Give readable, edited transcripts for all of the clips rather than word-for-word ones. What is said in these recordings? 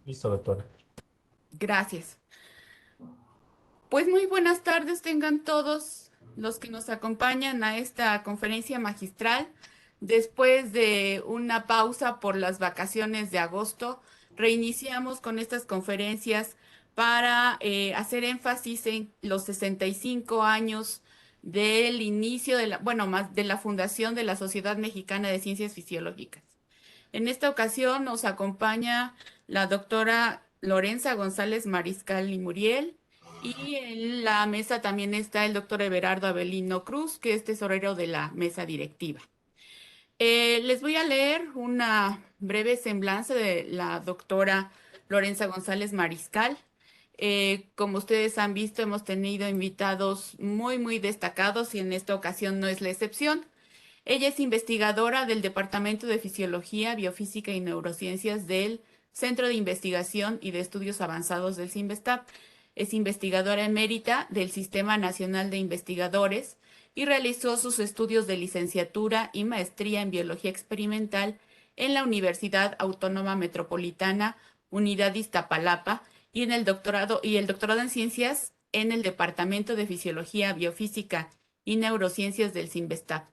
Listo, doctora. Gracias. Pues muy buenas tardes tengan todos los que nos acompañan a esta conferencia magistral. Después de una pausa por las vacaciones de agosto, reiniciamos con estas conferencias para hacer énfasis en los 65 años del inicio de bueno, más de la fundación de la Sociedad Mexicana de Ciencias Fisiológicas. En esta ocasión nos acompaña la doctora Lorenza González Mariscal y Muriel, y en la mesa también está el doctor Everardo Avelino Cruz, que es tesorero de la mesa directiva. Les voy a leer una breve semblanza de la doctora Lorenza González Mariscal. Como ustedes han visto, hemos tenido invitados muy destacados y en esta ocasión no es la excepción. Ella es investigadora del Departamento de Fisiología, Biofísica y Neurociencias del Centro de Investigación y de Estudios Avanzados del CINVESTAP. Es investigadora emérita del Sistema Nacional de Investigadores y realizó sus estudios de licenciatura y maestría en Biología Experimental en la Universidad Autónoma Metropolitana, Unidad Iztapalapa, y el doctorado en Ciencias en el Departamento de Fisiología, Biofísica y Neurociencias del CINVESTAP.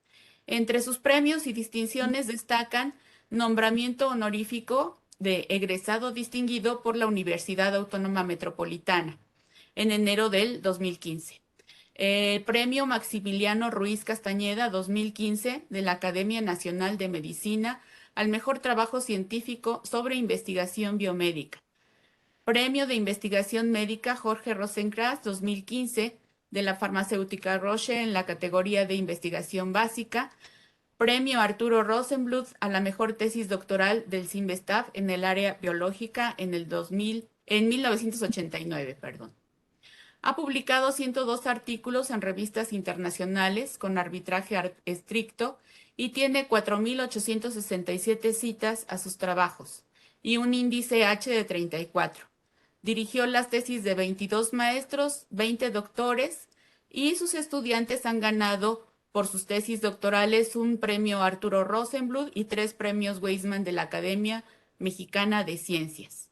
Entre sus premios y distinciones destacan nombramiento honorífico de egresado distinguido por la Universidad Autónoma Metropolitana en enero del 2015. Premio Maximiliano Ruiz Castañeda 2015 de la Academia Nacional de Medicina al mejor trabajo científico sobre investigación biomédica. Premio de Investigación Médica Jorge Rosenkrantz 2015 de la farmacéutica Roche en la categoría de investigación básica. Premio Arturo Rosenbluth a la mejor tesis doctoral del CINVESTAF en el área biológica en 1989, perdón. Ha publicado 102 artículos en revistas internacionales con arbitraje estricto y tiene 4.867 citas a sus trabajos y un índice H de 34. Dirigió las tesis de 22 maestros, 20 doctores, y sus estudiantes han ganado por sus tesis doctorales un premio Arturo Rosenbluth y 3 premios Weizmann de la Academia Mexicana de Ciencias.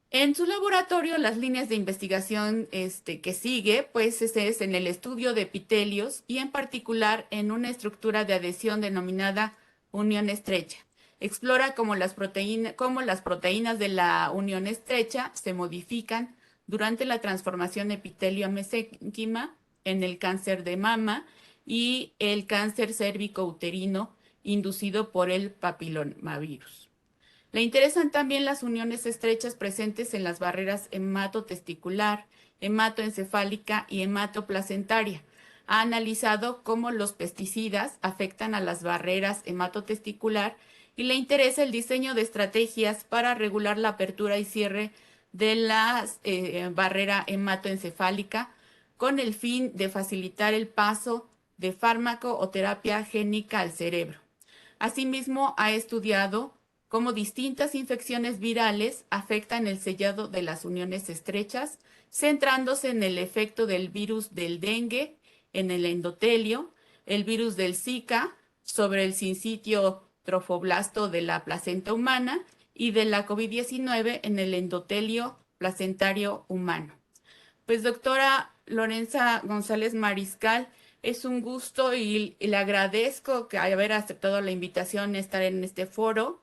En su laboratorio, las líneas de investigación que sigue, pues es en el estudio de epitelios y en particular en una estructura de adhesión denominada unión estrecha. Explora cómo las proteínas de la unión estrecha se modifican durante la transformación epitelio-mesénquima en el cáncer de mama y el cáncer cérvico-uterino inducido por el papilomavirus. Le interesan también las uniones estrechas presentes en las barreras hematotesticular, hematoencefálica y hematoplacentaria. Ha analizado cómo los pesticidas afectan a las barreras hematotesticular y le interesa el diseño de estrategias para regular la apertura y cierre de la barrera hematoencefálica con el fin de facilitar el paso de fármaco o terapia génica al cerebro. Asimismo, ha estudiado cómo distintas infecciones virales afectan el sellado de las uniones estrechas, centrándose en el efecto del virus del dengue en el endotelio, el virus del Zika sobre el sincitio trofoblasto de la placenta humana y de la COVID-19 en el endotelio placentario humano. Pues doctora Lorenza González Mariscal, es un gusto y le agradezco que haber aceptado la invitación a estar en este foro.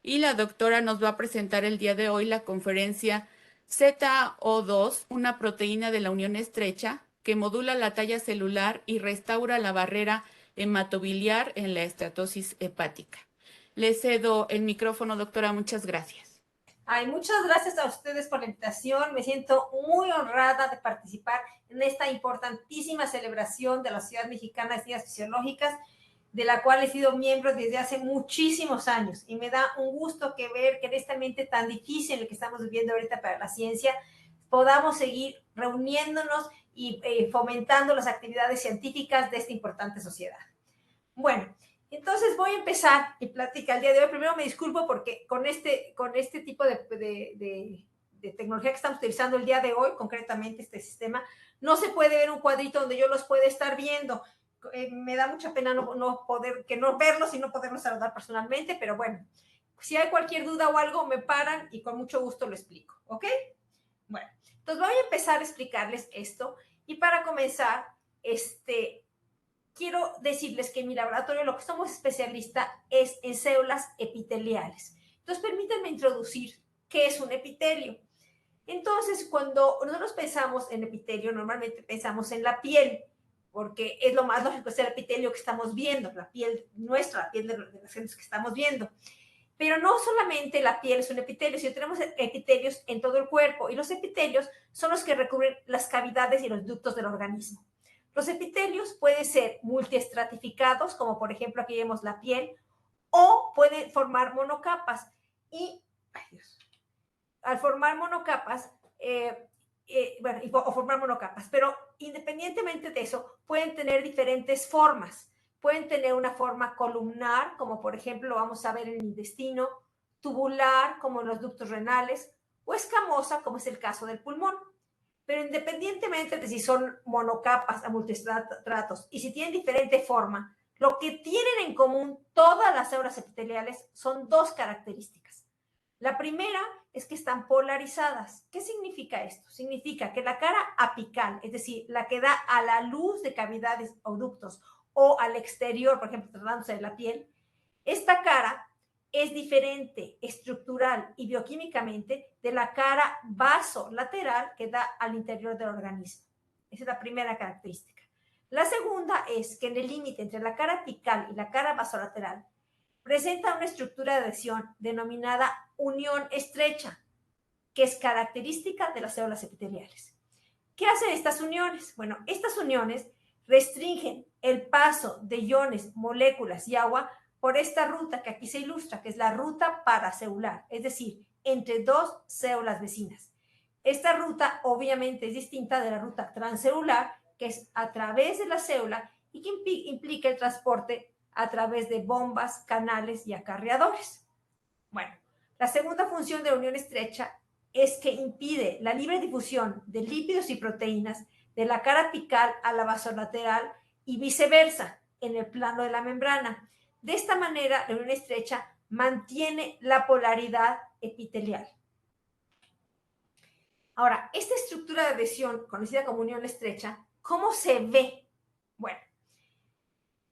Y la doctora nos va a presentar el día de hoy la conferencia ZO2, una proteína de la unión estrecha que modula la talla celular y restaura la barrera hematobiliar en la estatosis hepática. Le cedo el micrófono, doctora. Muchas gracias. Ay, muchas gracias a ustedes por la invitación. Me siento muy honrada de participar en esta importantísima celebración de la Sociedad Mexicana de Ciencias Fisiológicas, de la cual he sido miembro desde hace muchísimos años. Y me da un gusto que ver que en este ambiente tan difícil que estamos viviendo ahorita para la ciencia, podamos seguir reuniéndonos y fomentando las actividades científicas de esta importante sociedad. Bueno, entonces voy a empezar mi plática el día de hoy. Primero me disculpo porque con este tipo de tecnología que estamos utilizando el día de hoy, concretamente este sistema, no se puede ver un cuadrito donde yo los pueda estar viendo. Me da mucha pena no poder, que no verlos y no poderlos saludar personalmente, pero bueno. Si hay cualquier duda o algo, me paran y con mucho gusto lo explico, ¿ok? Bueno, entonces voy a empezar a explicarles esto y para comenzar, quiero decirles que en mi laboratorio lo que somos especialistas es en células epiteliales. Entonces, permítanme introducir qué es un epitelio. Entonces, cuando nosotros pensamos en epitelio, normalmente pensamos en la piel, porque es lo más lógico, es el epitelio que estamos viendo, la piel nuestra, la piel de las gentes que estamos viendo. Pero no solamente la piel es un epitelio, sino tenemos epitelios en todo el cuerpo y los epitelios son los que recubren las cavidades y los ductos del organismo. Los epitelios pueden ser multiestratificados, como por ejemplo aquí vemos la piel, o pueden formar monocapas. Y, ay Dios, al formar monocapas, o formar monocapas, pero independientemente de eso, pueden tener diferentes formas. Pueden tener una forma columnar, como por ejemplo lo vamos a ver en el intestino, tubular, como en los ductos renales, o escamosa, como es el caso del pulmón. Pero independientemente de si son monocapas o multistratos y si tienen diferente forma, lo que tienen en común todas las células epiteliales son dos características. La primera es que están polarizadas. ¿Qué significa esto? Significa que la cara apical, es decir, la que da a la luz de cavidades o ductos o al exterior, por ejemplo, tratándose de la piel, esta cara es diferente estructural y bioquímicamente de la cara vasolateral que da al interior del organismo. Esa es la primera característica. La segunda es que en el límite entre la cara apical y la cara vasolateral presenta una estructura de adhesión denominada unión estrecha, que es característica de las células epiteliales. ¿Qué hacen estas uniones? Bueno, estas uniones restringen el paso de iones, moléculas y agua por esta ruta que aquí se ilustra, que es la ruta paracelular, es decir, entre dos células vecinas. Esta ruta obviamente es distinta de la ruta transcelular, que es a través de la célula y que implica el transporte a través de bombas, canales y acarreadores. Bueno, la segunda función de la unión estrecha es que impide la libre difusión de lípidos y proteínas de la cara apical a la vasolateral y viceversa en el plano de la membrana. De esta manera, la unión estrecha mantiene la polaridad epitelial. Ahora, esta estructura de adhesión, conocida como unión estrecha, ¿cómo se ve? Bueno,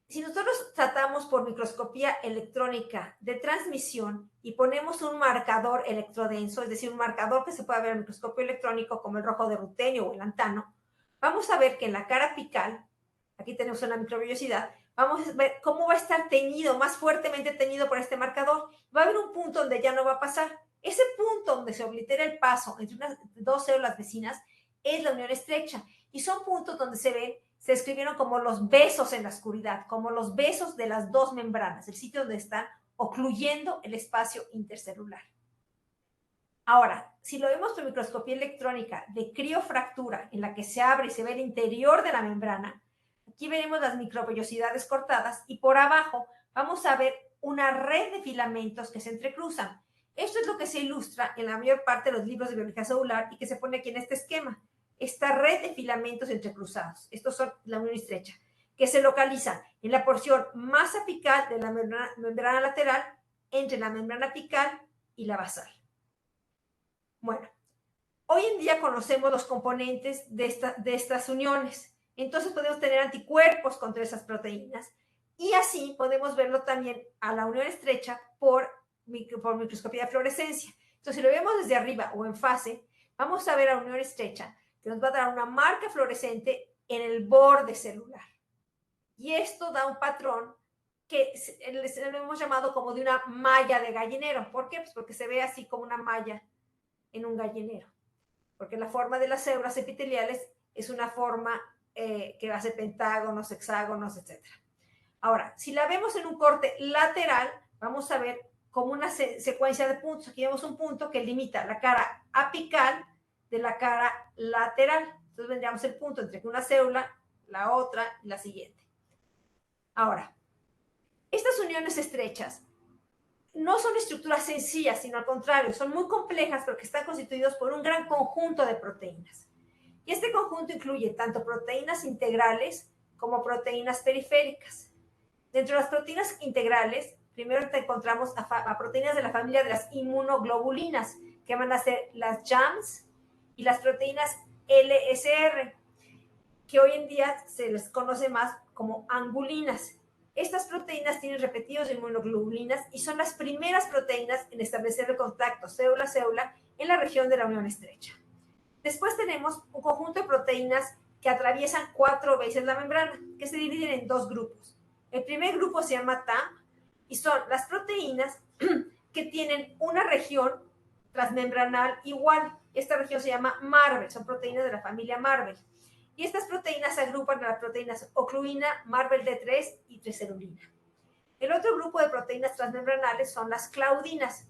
si nosotros tratamos por microscopía electrónica de transmisión y ponemos un marcador electrodenso, es decir, un marcador que se puede ver en el microscopio electrónico como el rojo de rutenio o el lantano, vamos a ver que en la cara apical, aquí tenemos una microvellosidad, vamos a ver cómo va a estar teñido, más fuertemente teñido por este marcador. Va a haber un punto donde ya no va a pasar. Ese punto donde se oblitera el paso entre dos células vecinas es la unión estrecha y son puntos donde se escribieron como los besos en la oscuridad, como los besos de las dos membranas, el sitio donde están ocluyendo el espacio intercelular. Ahora, si lo vemos por microscopía electrónica de criofractura, en la que se abre y se ve el interior de la membrana, aquí veremos las microvellosidades cortadas y por abajo vamos a ver una red de filamentos que se entrecruzan. Esto es lo que se ilustra en la mayor parte de los libros de biología celular y que se pone aquí en este esquema. Esta red de filamentos entrecruzados, estos son la unión estrecha, que se localizan en la porción más apical de la membrana lateral entre la membrana apical y la basal. Bueno, hoy en día conocemos los componentes de estas uniones, entonces podemos tener anticuerpos contra esas proteínas y así podemos verlo también a la unión estrecha por microscopía de fluorescencia. Entonces, si lo vemos desde arriba o en fase, vamos a ver a la unión estrecha que nos va a dar una marca fluorescente en el borde celular. Y esto da un patrón que lo hemos llamado como de una malla de gallinero. ¿Por qué? Pues porque se ve así como una malla en un gallinero. Porque la forma de las células epiteliales es una forma que hace pentágonos, hexágonos, etc. Ahora, si la vemos en un corte lateral, vamos a ver como una secuencia de puntos. Aquí vemos un punto que limita la cara apical de la cara lateral. Entonces vendríamos el punto entre una célula, la otra y la siguiente. Ahora, estas uniones estrechas no son estructuras sencillas, sino al contrario, son muy complejas porque están constituidos por un gran conjunto de proteínas. Y este conjunto incluye tanto proteínas integrales como proteínas periféricas. Dentro de las proteínas integrales primero te encontramos a proteínas de la familia de las inmunoglobulinas, que van a ser las JAMS y las proteínas LSR, que hoy en día se les conoce más como angulinas. Estas proteínas tienen repetidos de inmunoglobulinas y son las primeras proteínas en establecer el contacto célula-célula en la región de la unión estrecha. Después tenemos un conjunto de proteínas que atraviesan 4 veces la membrana, que se dividen en 2 grupos. El primer grupo se llama TAM y son las proteínas que tienen una región transmembranal igual. Esta región se llama Marvel, son proteínas de la familia Marvel. Y estas proteínas se agrupan a las proteínas ocluina, Marvel D3 y tricerulina. El otro grupo de proteínas transmembranales son las claudinas.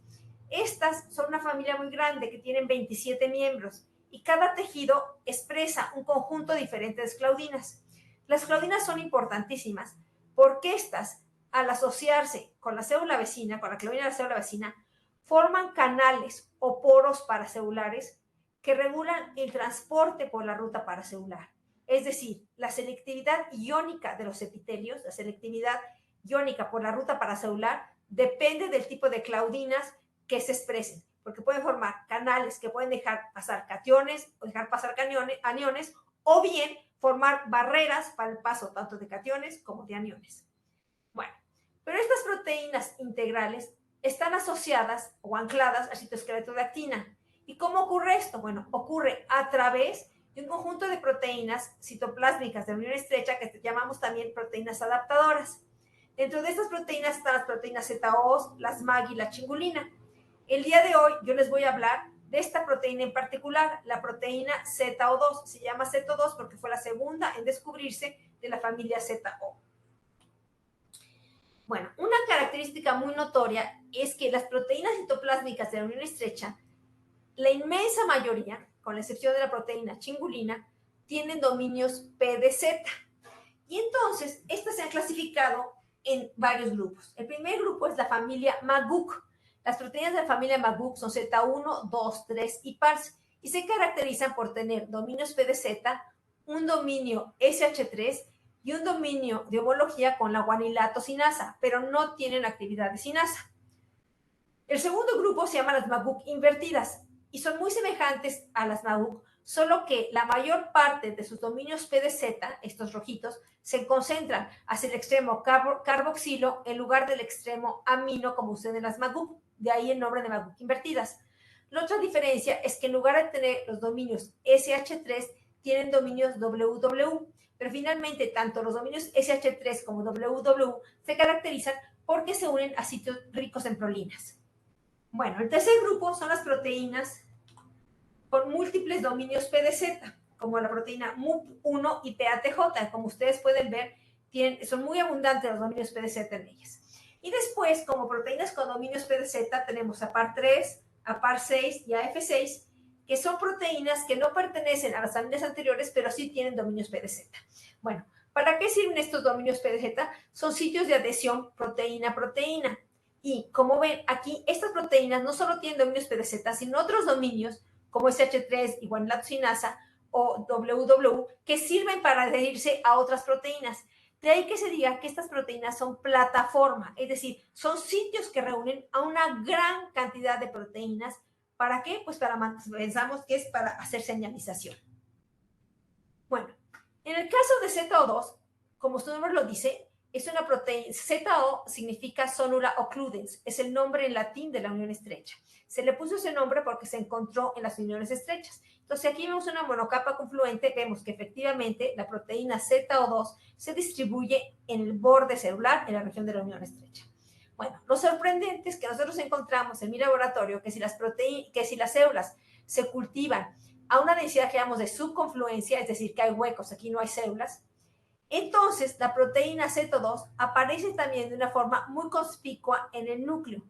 Estas son una familia muy grande que tienen 27 miembros y cada tejido expresa un conjunto diferente de claudinas. Las claudinas son importantísimas porque estas, al asociarse con la célula vecina, con la claudina de la célula vecina, forman canales o poros paracelulares que regulan el transporte por la ruta paracelular. Es decir, la selectividad iónica de los epitelios, la selectividad iónica por la ruta paracelular, depende del tipo de claudinas que se expresen, porque pueden formar canales que pueden dejar pasar cationes o dejar pasar aniones, o bien formar barreras para el paso tanto de cationes como de aniones. Bueno, pero estas proteínas integrales están asociadas o ancladas al citoesqueleto de actina. ¿Y cómo ocurre esto? Bueno, ocurre a través de un conjunto de proteínas citoplásmicas de unión estrecha que llamamos también proteínas adaptadoras. Dentro de estas proteínas están las proteínas ZO, las MAG y la chingulina. El día de hoy yo les voy a hablar de esta proteína en particular, la proteína ZO2. Se llama ZO2 porque fue la segunda en descubrirse de la familia ZO. Bueno, una característica muy notoria es que las proteínas citoplásmicas de la unión estrecha, la inmensa mayoría, con la excepción de la proteína chingulina, tienen dominios PDZ. Y entonces, estas se han clasificado en varios grupos. El primer grupo es la familia MAGUC. Las proteínas de la familia MAGUC son Z1, 2, 3 y PARS y se caracterizan por tener dominios PDZ, un dominio SH3 y un dominio de homología con la guanilato sinasa, pero no tienen actividad de sinasa. El segundo grupo se llama las MAGUC invertidas y son muy semejantes a las MAGUC, solo que la mayor parte de sus dominios PDZ, estos rojitos, se concentran hacia el extremo carboxilo en lugar del extremo amino como sucede en las MAGUC, de ahí el nombre de MAGUC invertidas. La otra diferencia es que en lugar de tener los dominios SH3, tienen dominios WW, pero finalmente tanto los dominios SH3 como WW se caracterizan porque se unen a sitios ricos en prolinas. Bueno, el tercer grupo son las proteínas con múltiples dominios PDZ, como la proteína MUP1 y PATJ. Como ustedes pueden ver, son muy abundantes los dominios PDZ en ellas. Y después, como proteínas con dominios PDZ, tenemos a PAR3, a PAR6 y a F6, que son proteínas que no pertenecen a las familias anteriores, pero sí tienen dominios PDZ. Bueno, ¿para qué sirven estos dominios PDZ? Son sitios de adhesión proteína-proteína. Y como ven, aquí estas proteínas no solo tienen dominios PDZ, sino otros dominios como SH3 y guanilato sinasa o WW, que sirven para adherirse a otras proteínas. De ahí que se diga que estas proteínas son plataforma, es decir, son sitios que reúnen a una gran cantidad de proteínas. ¿Para qué? Pues pensamos que es para hacer señalización. Bueno, en el caso de ZO2, como su nombre lo dice, es una proteína. ZO significa sonula occludens, es el nombre en latín de la unión estrecha. Se le puso ese nombre porque se encontró en las uniones estrechas. Entonces, aquí vemos una monocapa confluente, vemos que efectivamente la proteína ZO2 se distribuye en el borde celular, en la región de la unión estrecha. Bueno, lo sorprendente es que nosotros encontramos en mi laboratorio que si las células se cultivan a una densidad que llamamos de subconfluencia, es decir, que hay huecos, aquí no hay células, entonces la proteína ZO2 aparece también de una forma muy conspicua en el núcleo.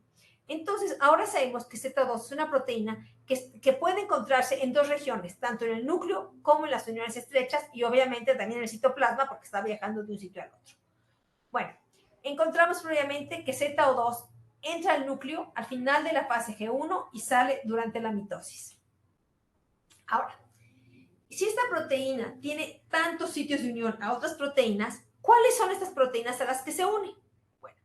Entonces, ahora sabemos que ZO2 es una proteína que puede encontrarse en 2 regiones, tanto en el núcleo como en las uniones estrechas y obviamente también en el citoplasma porque está viajando de un sitio al otro. Bueno, encontramos previamente que ZO2 entra al núcleo al final de la fase G1 y sale durante la mitosis. Ahora, si esta proteína tiene tantos sitios de unión a otras proteínas, ¿cuáles son estas proteínas a las que se unen? Bueno,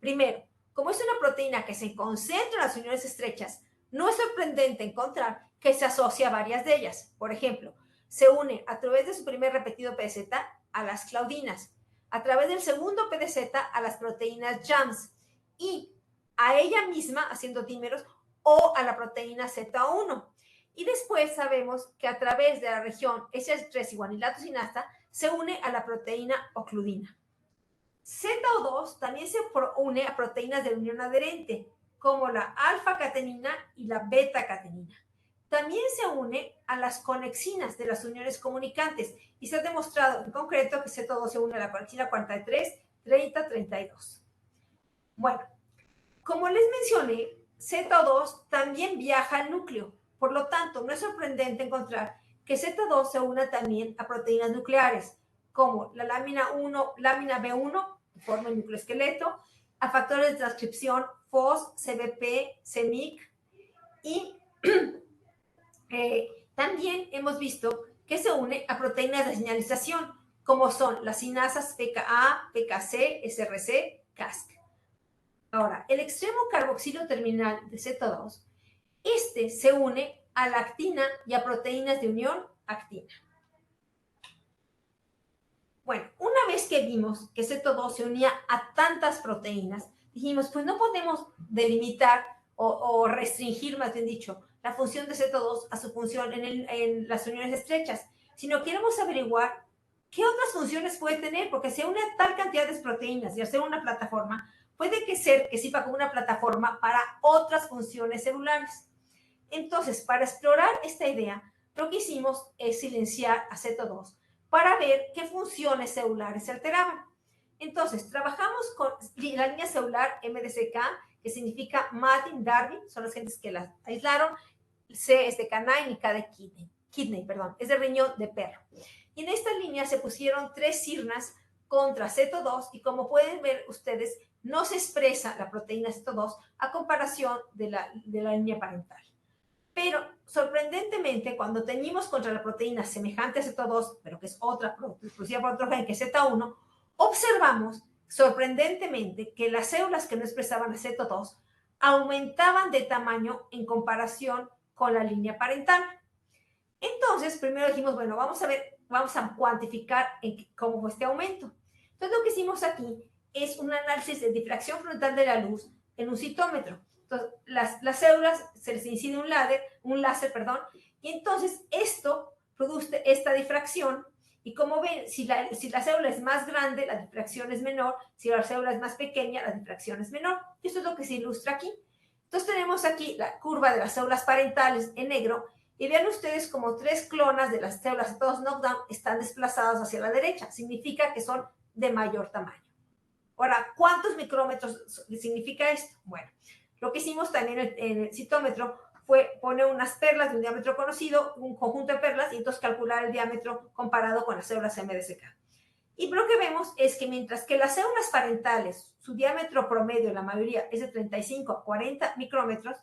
primero, Como es una proteína que se concentra en las uniones estrechas, no es sorprendente encontrar que se asocia a varias de ellas. Por ejemplo, se une a través de su primer repetido PZ a las claudinas, a través del segundo PDZ a las proteínas JAMS y a ella misma haciendo dímeros o a la proteína Z1. Y después sabemos que a través de la región S3-guanilato-sinasa se une a la proteína ocludina. ZO2 también se une a proteínas de unión adherente, como la alfa-catenina y la beta-catenina. También se une a las conexinas de las uniones comunicantes y se ha demostrado en concreto que ZO2 se une a la conexina 43, 30, 32. Bueno, como les mencioné, ZO2 también viaja al núcleo. Por lo tanto, no es sorprendente encontrar que ZO2 se une también a proteínas nucleares, como la lámina B1, que forma el nucleoesqueleto, a factores de transcripción FOS, CBP, CEMIC, y también hemos visto que se une a proteínas de señalización, como son las sinasas PKA, PKC, SRC, CASC. Ahora, el extremo carboxilo terminal de ZO2, se une a la actina y a proteínas de unión actina. Bueno, una vez que vimos que ZO2 se unía a tantas proteínas, dijimos, pues no podemos delimitar o restringir, más bien dicho, la función de ZO2 a su función en las uniones estrechas, sino queremos averiguar qué otras funciones puede tener, porque se une a tal cantidad de proteínas y hacer una plataforma, puede que sirva como una plataforma para otras funciones celulares. Entonces, para explorar esta idea, lo que hicimos es silenciar a ZO2 para ver qué funciones celulares se alteraban. Entonces, trabajamos con la línea celular MDCK, que significa Martin Darwin, son las gentes que las aislaron. C es de canine y K de kidney, es de riñón de perro. Y en esta línea se pusieron 3 sirnas contra ZO2 y como pueden ver ustedes, no se expresa la proteína ZO2 a comparación de la línea parental. Pero sorprendentemente, cuando teñimos contra la proteína semejante a ZO2, pero que es otra, producida por otro gen que es Z1, observamos sorprendentemente que las células que no expresaban a ZO2 aumentaban de tamaño en comparación con la línea parental. Entonces, primero dijimos, bueno, vamos a cuantificar cómo fue este aumento. Entonces, lo que hicimos aquí es un análisis de difracción frontal de la luz en un citómetro. Entonces, las células se les incide un láser, y entonces esto produce esta difracción. Y como ven, si la célula es más grande, la difracción es menor. Si la célula es más pequeña, la difracción es menor. Y eso es lo que se ilustra aquí. Entonces, tenemos aquí la curva de las células parentales en negro. Y vean ustedes como 3 clonas de las células de todos knockdown están desplazadas hacia la derecha. Significa que son de mayor tamaño. Ahora, ¿cuántos micrómetros significa esto? Bueno, lo que hicimos también en el citómetro fue poner unas perlas de un diámetro conocido, un conjunto de perlas, y entonces calcular el diámetro comparado con las células MDCK. Y lo que vemos es que mientras que las células parentales, su diámetro promedio, la mayoría, es de 35 a 40 micrómetros,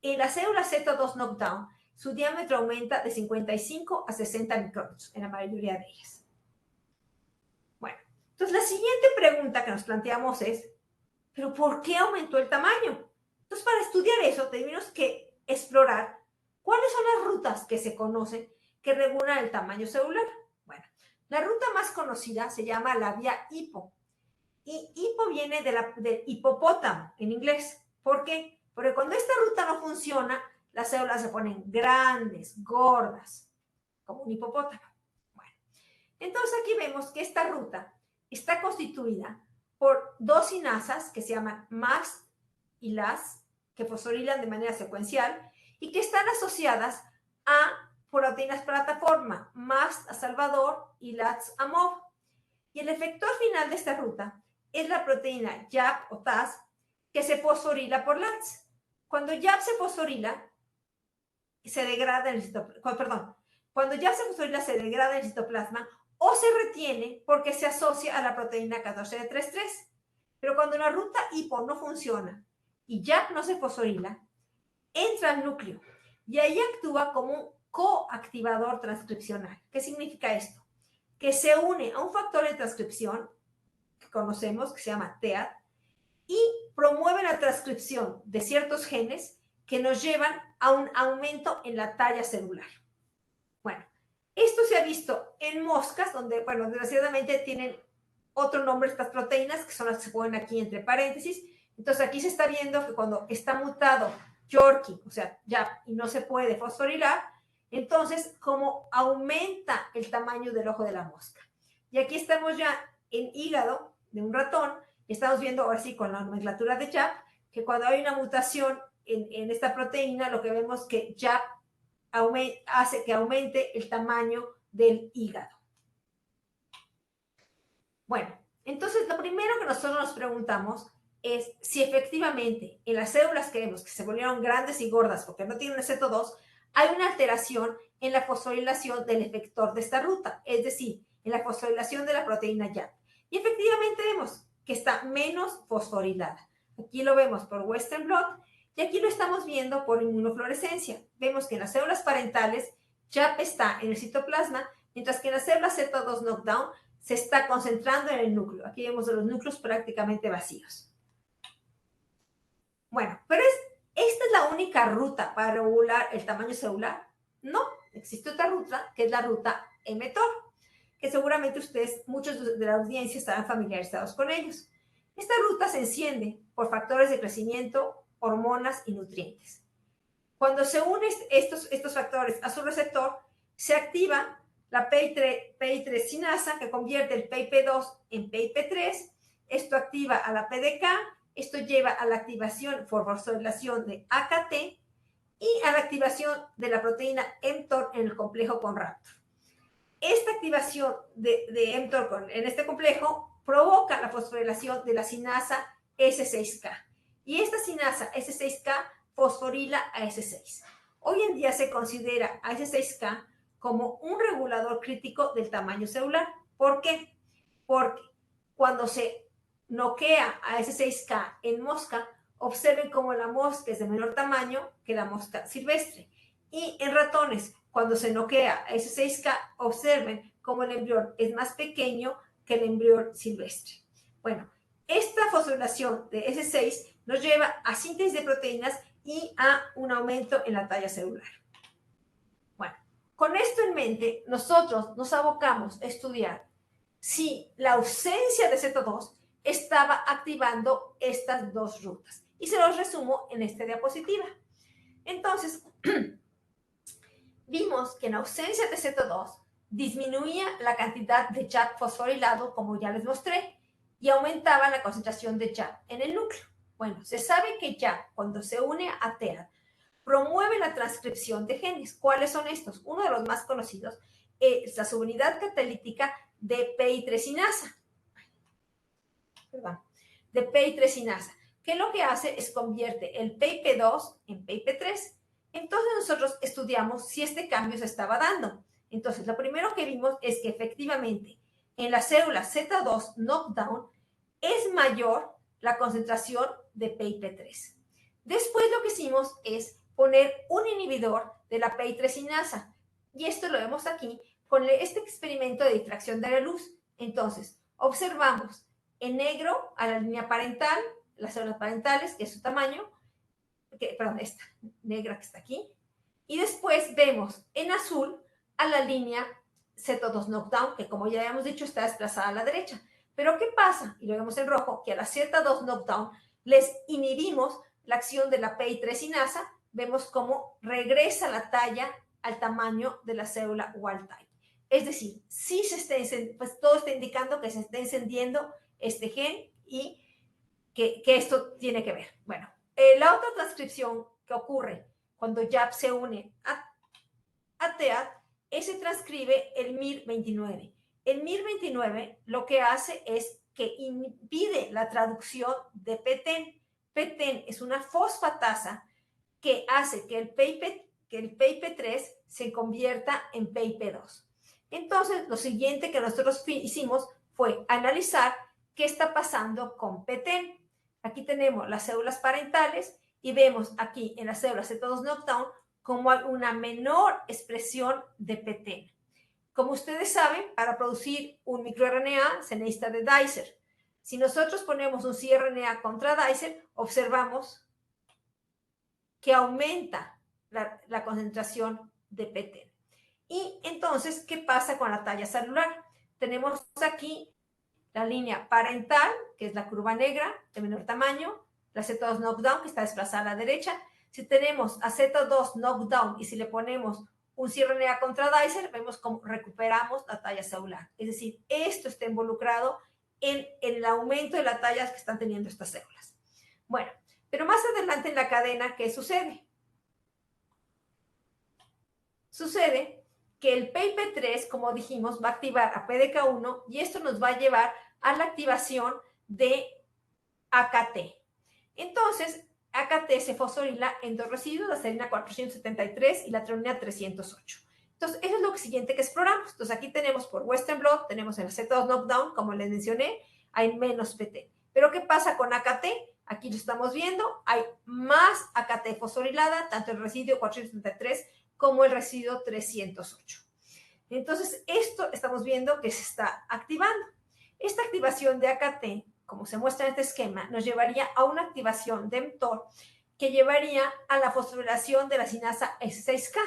en las células Z2 knockdown, su diámetro aumenta de 55 a 60 micrómetros en la mayoría de ellas. Bueno, entonces la siguiente pregunta que nos planteamos es, ¿pero por qué aumentó el tamaño? Entonces, para estudiar eso, tenemos que explorar cuáles son las rutas que se conocen que regulan el tamaño celular. Bueno, la ruta más conocida se llama la vía hipo. Y hipo viene del hipopótamo en inglés. ¿Por qué? Porque cuando esta ruta no funciona, las células se ponen grandes, gordas, como un hipopótamo. Bueno, entonces aquí vemos que esta ruta está constituida por 2 sinasas que se llaman MAX y LAS, que fosforilan de manera secuencial y que están asociadas a proteínas plataforma, MAX a Salvador y LAS a MOV. Y el efector final de esta ruta es la proteína YAP o TAS que se fosforila por LAS. Cuando YAP se fosforila, se degrada en el citoplasma. Cuando YAP se fosforila, se degrada en el citoplasma o se retiene porque se asocia a la proteína 14D33. Pero cuando la ruta hipo no funciona y YAP no se fosforila, entra al núcleo y ahí actúa como un coactivador transcripcional. ¿Qué significa esto? Que se une a un factor de transcripción que conocemos, que se llama TEAD, y promueve la transcripción de ciertos genes que nos llevan a un aumento en la talla celular. Bueno, esto se ha visto en moscas, donde, bueno, desgraciadamente tienen otro nombre estas proteínas, que son las que se ponen aquí entre paréntesis. Entonces aquí se está viendo que cuando está mutado Yorkie, o sea, ya, y no se puede fosforilar, entonces como aumenta el tamaño del ojo de la mosca. Y aquí estamos ya en hígado de un ratón, y estamos viendo ahora sí con la nomenclatura de JAP, que cuando hay una mutación en esta proteína, lo que vemos que JAP hace que aumente el tamaño del hígado. Bueno, entonces lo primero que nosotros nos preguntamos es si efectivamente en las células que vemos que se volvieron grandes y gordas porque no tienen Z2, hay una alteración en la fosforilación del efector de esta ruta, es decir, en la fosforilación de la proteína YAP. Y efectivamente vemos que está menos fosforilada. Aquí lo vemos por Western blot y aquí lo estamos viendo por inmunofluorescencia. Vemos que en las células parentales YAP está en el citoplasma, mientras que en las células Z2 knockdown se está concentrando en el núcleo. Aquí vemos los núcleos prácticamente vacíos. Bueno, pero ¿esta es la única ruta para regular el tamaño celular? No, existe otra ruta, que es la ruta mTOR, que seguramente ustedes, muchos de la audiencia, estarán familiarizados con ellos. Esta ruta se enciende por factores de crecimiento, hormonas y nutrientes. Cuando se unen estos factores a su receptor, se activa la PI3 sinasa, que convierte el PIP2 en PIP3. Esto activa a la PDK. Esto lleva a la activación por fosforilación de AKT y a la activación de la proteína mTOR en el complejo con Raptor. Esta activación de mTOR en este complejo provoca la fosforilación de la sinasa S6K. Y esta sinasa S6K fosforila a S6. Hoy en día se considera a S6K como un regulador crítico del tamaño celular. ¿Por qué? Porque cuando se noquea a S6K en mosca, observen cómo la mosca es de menor tamaño que la mosca silvestre. Y en ratones, cuando se noquea a S6K, observen cómo el embrión es más pequeño que el embrión silvestre. Bueno, esta fosforilación de S6 nos lleva a síntesis de proteínas y a un aumento en la talla celular. Bueno, con esto en mente, nosotros nos abocamos a estudiar si la ausencia de Z2 estaba activando estas dos rutas. Y se los resumo en esta diapositiva. Entonces, vimos que en ausencia de Z2 disminuía la cantidad de JAK fosforilado, como ya les mostré, y aumentaba la concentración de JAK en el núcleo. Bueno, se sabe que JAK, cuando se une a TEAD, promueve la transcripción de genes. ¿Cuáles son estos? Uno de los más conocidos es la subunidad catalítica de PI3 sinasa. Perdón, de PI3 sinasa, que lo que hace es convierte el PIP2 en PIP3. Entonces nosotros estudiamos si este cambio se estaba dando. Entonces lo primero que vimos es que efectivamente en la célula Z2 knockdown es mayor la concentración de PIP3. Después lo que hicimos es poner un inhibidor de la PI3 sinasa. Y esto lo vemos aquí con este experimento de difracción de la luz. Entonces, observamos en negro a la línea parental, las células parentales, que es su tamaño, perdón, esta negra que está aquí. Y después vemos en azul a la línea Z2 knockdown, que como ya habíamos dicho, está desplazada a la derecha. Pero ¿qué pasa? Y lo vemos en rojo, que a la Z2 knockdown les inhibimos la acción de la PI3 sinasa, vemos cómo regresa la talla al tamaño de la célula wild type. Es decir, sí pues todo está indicando que se está encendiendo este gen y que esto tiene que ver. Bueno, la otra transcripción que ocurre cuando JAP se une a TEAD, se transcribe el MIR29. El MIR29 lo que hace es que impide la traducción de PTEN. PTEN es una fosfatasa que hace que el PIP3 se convierta en PIP2. Entonces, lo siguiente que nosotros hicimos fue analizar qué está pasando con PTEN. Aquí tenemos las células parentales y vemos aquí en las células Z2 knockdown como hay una menor expresión de PTEN. Como ustedes saben, para producir un microRNA se necesita de dicer. Si nosotros ponemos un cRNA contra dicer, observamos que aumenta la concentración de PTEN. Y entonces, ¿qué pasa con la talla celular? Tenemos aquí la línea parental, que es la curva negra, de menor tamaño, la Z2 knockdown, que está desplazada a la derecha. Si tenemos a Z2 knockdown y si le ponemos un cRNA contra dicer, vemos cómo recuperamos la talla celular. Es decir, esto está involucrado en el aumento de la talla que están teniendo estas células. Bueno, pero más adelante en la cadena, ¿qué sucede? Sucede que el PIP3, como dijimos, va a activar a PDK1 y esto nos va a llevar a la activación de AKT. Entonces, AKT se fosforila en dos residuos, la serina 473 y la treonina 308. Entonces, eso es lo siguiente que exploramos. Entonces, aquí tenemos por Western blot, tenemos en la Z2 knockdown, como les mencioné, hay menos PT. Pero, ¿qué pasa con AKT? Aquí lo estamos viendo, hay más AKT fosforilada, tanto el residuo 473 como el residuo 308. Entonces, esto estamos viendo que se está activando. Esta activación de AKT, como se muestra en este esquema, nos llevaría a una activación de mTOR que llevaría a la fosforilación de la sinasa S6K.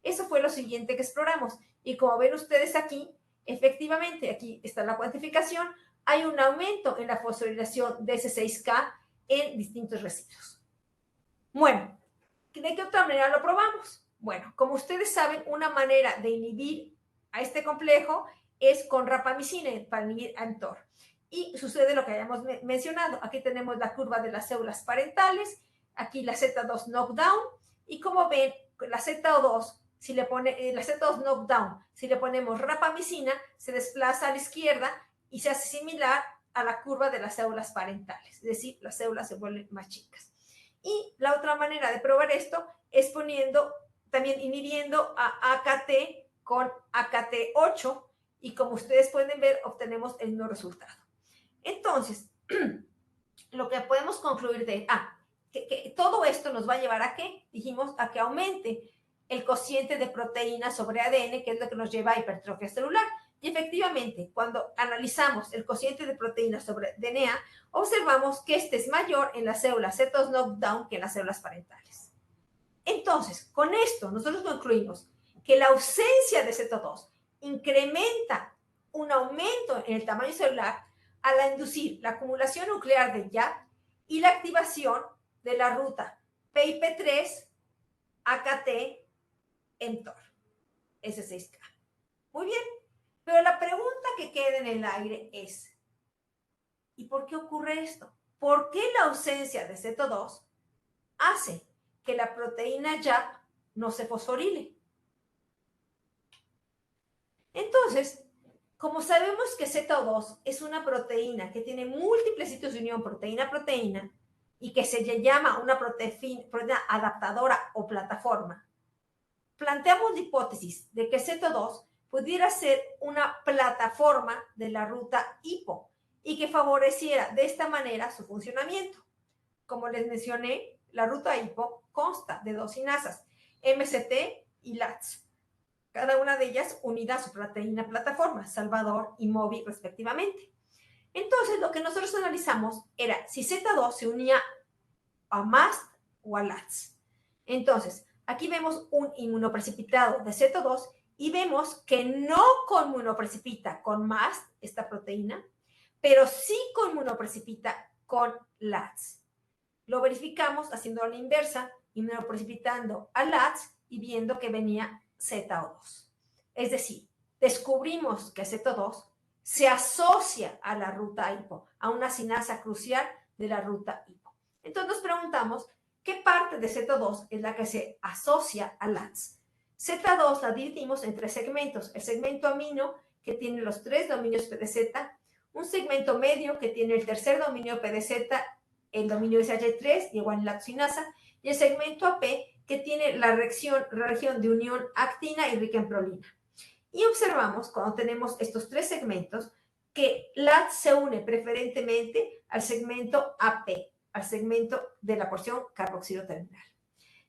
Eso fue lo siguiente que exploramos. Y como ven ustedes aquí, efectivamente, aquí está la cuantificación, hay un aumento en la fosforilación de S6K en distintos residuos. Bueno, ¿de qué otra manera lo probamos? Bueno, como ustedes saben, una manera de inhibir a este complejo es con rapamicina para inhibir a mTOR. Y sucede lo que habíamos mencionado. Aquí tenemos la curva de las células parentales, aquí la Z2 knockdown, y como ven, la Z2, si le pone, la Z2 knockdown, si le ponemos rapamicina, se desplaza a la izquierda y se hace similar a la curva de las células parentales, es decir, las células se vuelven más chicas. Y la otra manera de probar esto es poniendo, también inhibiendo a AKT con AKT8 y como ustedes pueden ver, obtenemos el mismo resultado. Entonces, lo que podemos concluir de, que todo esto nos va a llevar a qué? Dijimos a que aumente el cociente de proteína sobre ADN, que es lo que nos lleva a hipertrofia celular. Y efectivamente, cuando analizamos el cociente de proteína sobre DNA, observamos que este es mayor en las células Z2 knockdown que en las células parentales. Entonces, con esto nosotros concluimos que la ausencia de Z2 incrementa un aumento en el tamaño celular al inducir la acumulación nuclear de YAP y la activación de la ruta PIP3, AKT, mTOR, S6K. Muy bien, pero la pregunta que queda en el aire es, ¿y por qué ocurre esto? ¿Por qué la ausencia de Z2 hace que la proteína YAP no se fosforile? Entonces, como sabemos que Z2 es una proteína que tiene múltiples sitios de unión proteína-proteína y que se llama una proteína adaptadora o plataforma, planteamos la hipótesis de que Z2 pudiera ser una plataforma de la ruta HIPO y que favoreciera de esta manera su funcionamiento. Como les mencioné, la ruta HIPO consta de dos sinasas, MCT y LATS, cada una de ellas unida a su proteína plataforma, Salvador y Mobi respectivamente. Entonces, lo que nosotros analizamos era si Z2 se unía a MAST o a LATS. Entonces, aquí vemos un inmunoprecipitado de Z2 y vemos que no conmunoprecipita con MAST, esta proteína, pero sí conmunoprecipita con LATS. Lo verificamos haciendo la inversa, inmunoprecipitando a LATS y viendo que venía Z2. Es decir, descubrimos que Z2 se asocia a la ruta HIPO, a una sinasa crucial de la ruta HIPO. Entonces nos preguntamos, ¿qué parte de Z2 es la que se asocia a LATS? Z2 la dividimos en tres segmentos. El segmento amino, que tiene los tres dominios PDZ, un segmento medio, que tiene el tercer dominio PDZ, el dominio SH3 y guanilato-sinasa, y el segmento AP, que tiene la región de unión actina y rica en prolina. Y observamos, cuando tenemos estos tres segmentos, que LATS se une preferentemente al segmento AP, al segmento de la porción carboxilo terminal.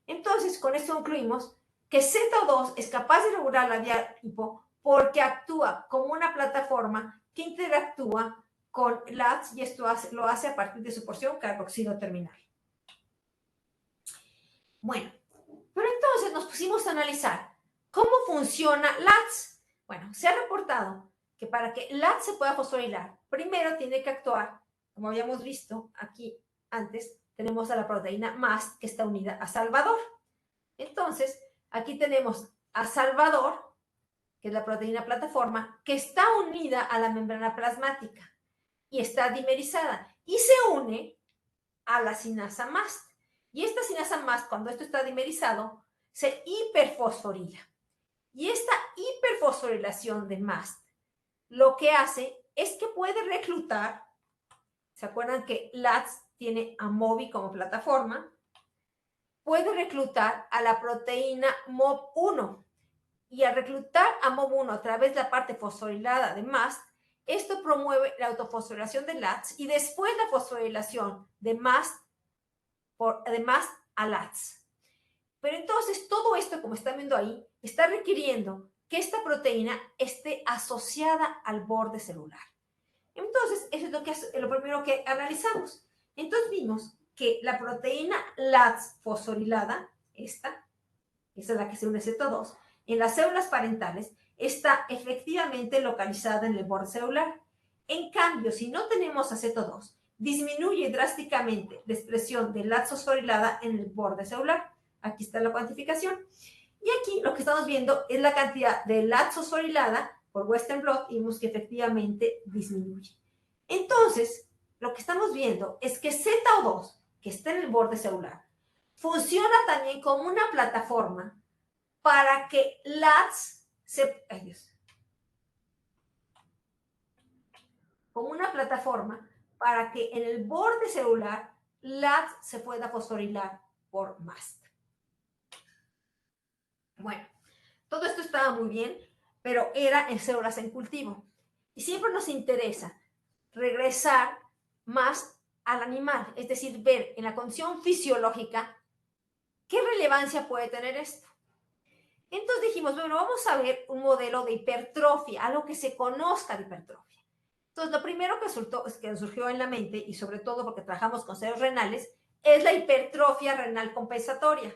Entonces, con esto concluimos que Z2 es capaz de regular la vía HIPO porque actúa como una plataforma que interactúa con LATS y esto lo hace a partir de su porción carboxilo terminal. Bueno, pero entonces nos pusimos a analizar cómo funciona LATS. Bueno, se ha reportado que para que LATS se pueda fosforilar, primero tiene que actuar, como habíamos visto aquí antes, tenemos a la proteína MAST que está unida a Salvador. Entonces, aquí tenemos a Salvador, que es la proteína plataforma, que está unida a la membrana plasmática y está dimerizada y se une a la sinasa MAST. Y esta sinasa MAST, cuando esto está dimerizado, se hiperfosforila. Y esta hiperfosforilación de MAST lo que hace es que puede reclutar, ¿se acuerdan que LATS tiene a MOBI como plataforma? Puede reclutar a la proteína MOB1. Y al reclutar a MOB1 a través de la parte fosforilada de MAST, esto promueve la autofosforilación de LATS y después la fosforilación de MAST a LATS. Pero entonces todo esto, como están viendo ahí, está requiriendo que esta proteína esté asociada al borde celular. Entonces, eso es lo primero que analizamos. Entonces vimos que la proteína LATS fosforilada, esta es la que se une a Z2, en las células parentales, está efectivamente localizada en el borde celular. En cambio, si no tenemos aceto2, disminuye drásticamente la expresión de LATS fosforilada en el borde celular. Aquí está la cuantificación. Y aquí lo que estamos viendo es la cantidad de LATS fosforilada por Western blot y vemos que efectivamente disminuye. Entonces, lo que estamos viendo es que ZO2, que está en el borde celular, funciona también como una plataforma para que LATS como una plataforma para que en el borde celular LATS se pueda fosforilar por MAST. Bueno, todo esto estaba muy bien, pero era en células en cultivo. Y siempre nos interesa regresar más al animal, es decir, ver en la condición fisiológica qué relevancia puede tener esto. Entonces dijimos, bueno, vamos a ver un modelo de hipertrofia, algo que se conozca de hipertrofia. Entonces, lo primero que surgió en la mente, y sobre todo porque trabajamos con células renales, es la hipertrofia renal compensatoria.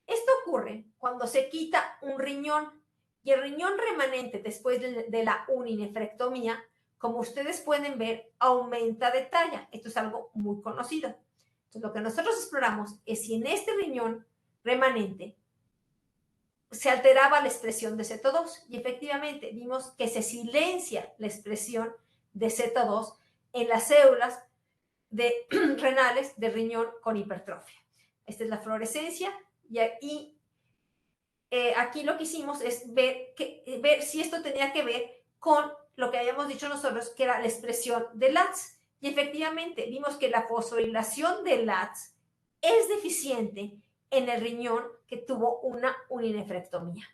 Esto ocurre cuando se quita un riñón y el riñón remanente después de la urinefrectomía, como ustedes pueden ver, aumenta de talla. Esto es algo muy conocido. Entonces, lo que nosotros exploramos es si en este riñón remanente se alteraba la expresión de Z2 y efectivamente vimos que se silencia la expresión de Z2 en las células renales de riñón con hipertrofia. Esta es la fluorescencia y aquí lo que hicimos es ver si esto tenía que ver con lo que habíamos dicho nosotros, que era la expresión de LATS. Y efectivamente vimos que la fosforilación de LATS es deficiente en el riñón que tuvo una urinefrectomía.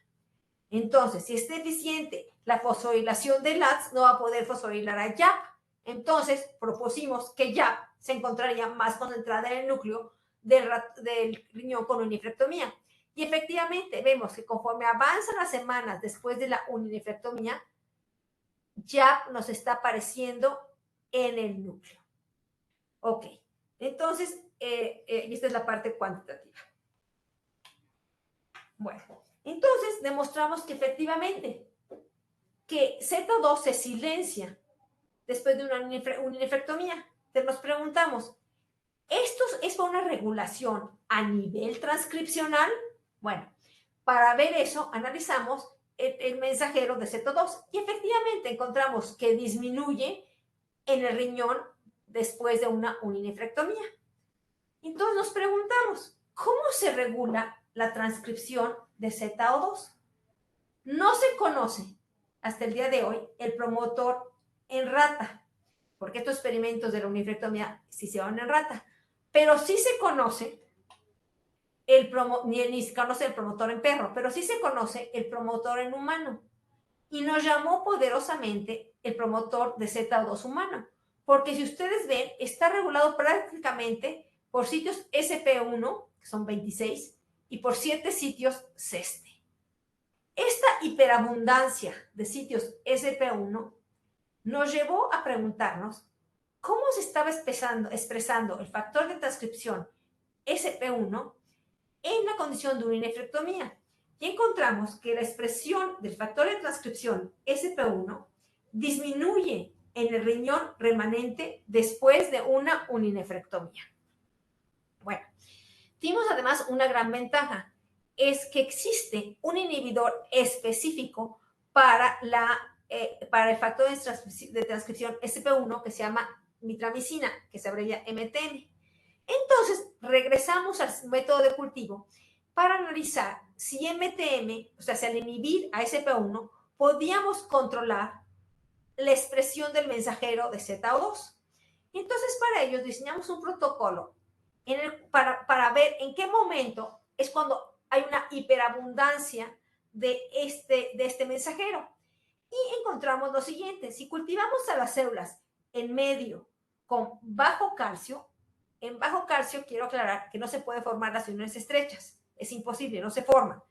Entonces, si es deficiente la fosforilación de LATS, no va a poder fosforilar a YAP. Entonces, propusimos que YAP se encontraría más concentrada en el núcleo del riñón con urinefrectomía. Y efectivamente vemos que conforme avanzan las semanas después de la urinefrectomía, YAP nos está apareciendo en el núcleo. Ok, entonces, esta es la parte cuantitativa. Bueno, entonces demostramos que efectivamente que Z2 se silencia después de una urinefrectomía. Entonces nos preguntamos, ¿esto es por una regulación a nivel transcripcional? Bueno, para ver eso analizamos el mensajero de Z2 y efectivamente encontramos que disminuye en el riñón después de una urinefrectomía. Entonces nos preguntamos, ¿cómo se regula la transcripción de ZO2? No se conoce hasta el día de hoy el promotor en rata, porque estos experimentos de la urinefrectomía sí se van en rata, pero sí se conoce ni se conoce el promotor en perro, pero sí se conoce el promotor en humano. Y nos llamó poderosamente el promotor de ZO2 humano, porque si ustedes ven, está regulado prácticamente por sitios SP1, que son 26, y por 7 sitios CESTE. Esta hiperabundancia de sitios SP1 nos llevó a preguntarnos cómo se estaba expresando el factor de transcripción SP1 en la condición de una nefrectomía. Y encontramos que la expresión del factor de transcripción SP1 disminuye en el riñón remanente después de una urinefrectomía. Bueno, tenemos además una gran ventaja, es que existe un inhibidor específico para el factor de transcripción SP1 que se llama mitramicina, que se abrevia MTM. Entonces, regresamos al método de cultivo para analizar si MTM, o sea, si al inhibir a SP1, podíamos controlar la expresión del mensajero de ZO2. Entonces, para ello, diseñamos un protocolo para ver en qué momento es cuando hay una hiperabundancia de este mensajero. Y encontramos lo siguiente: si cultivamos a las células en medio con bajo calcio, en bajo calcio quiero aclarar que no se puede formar las uniones estrechas, es imposible, no se forman.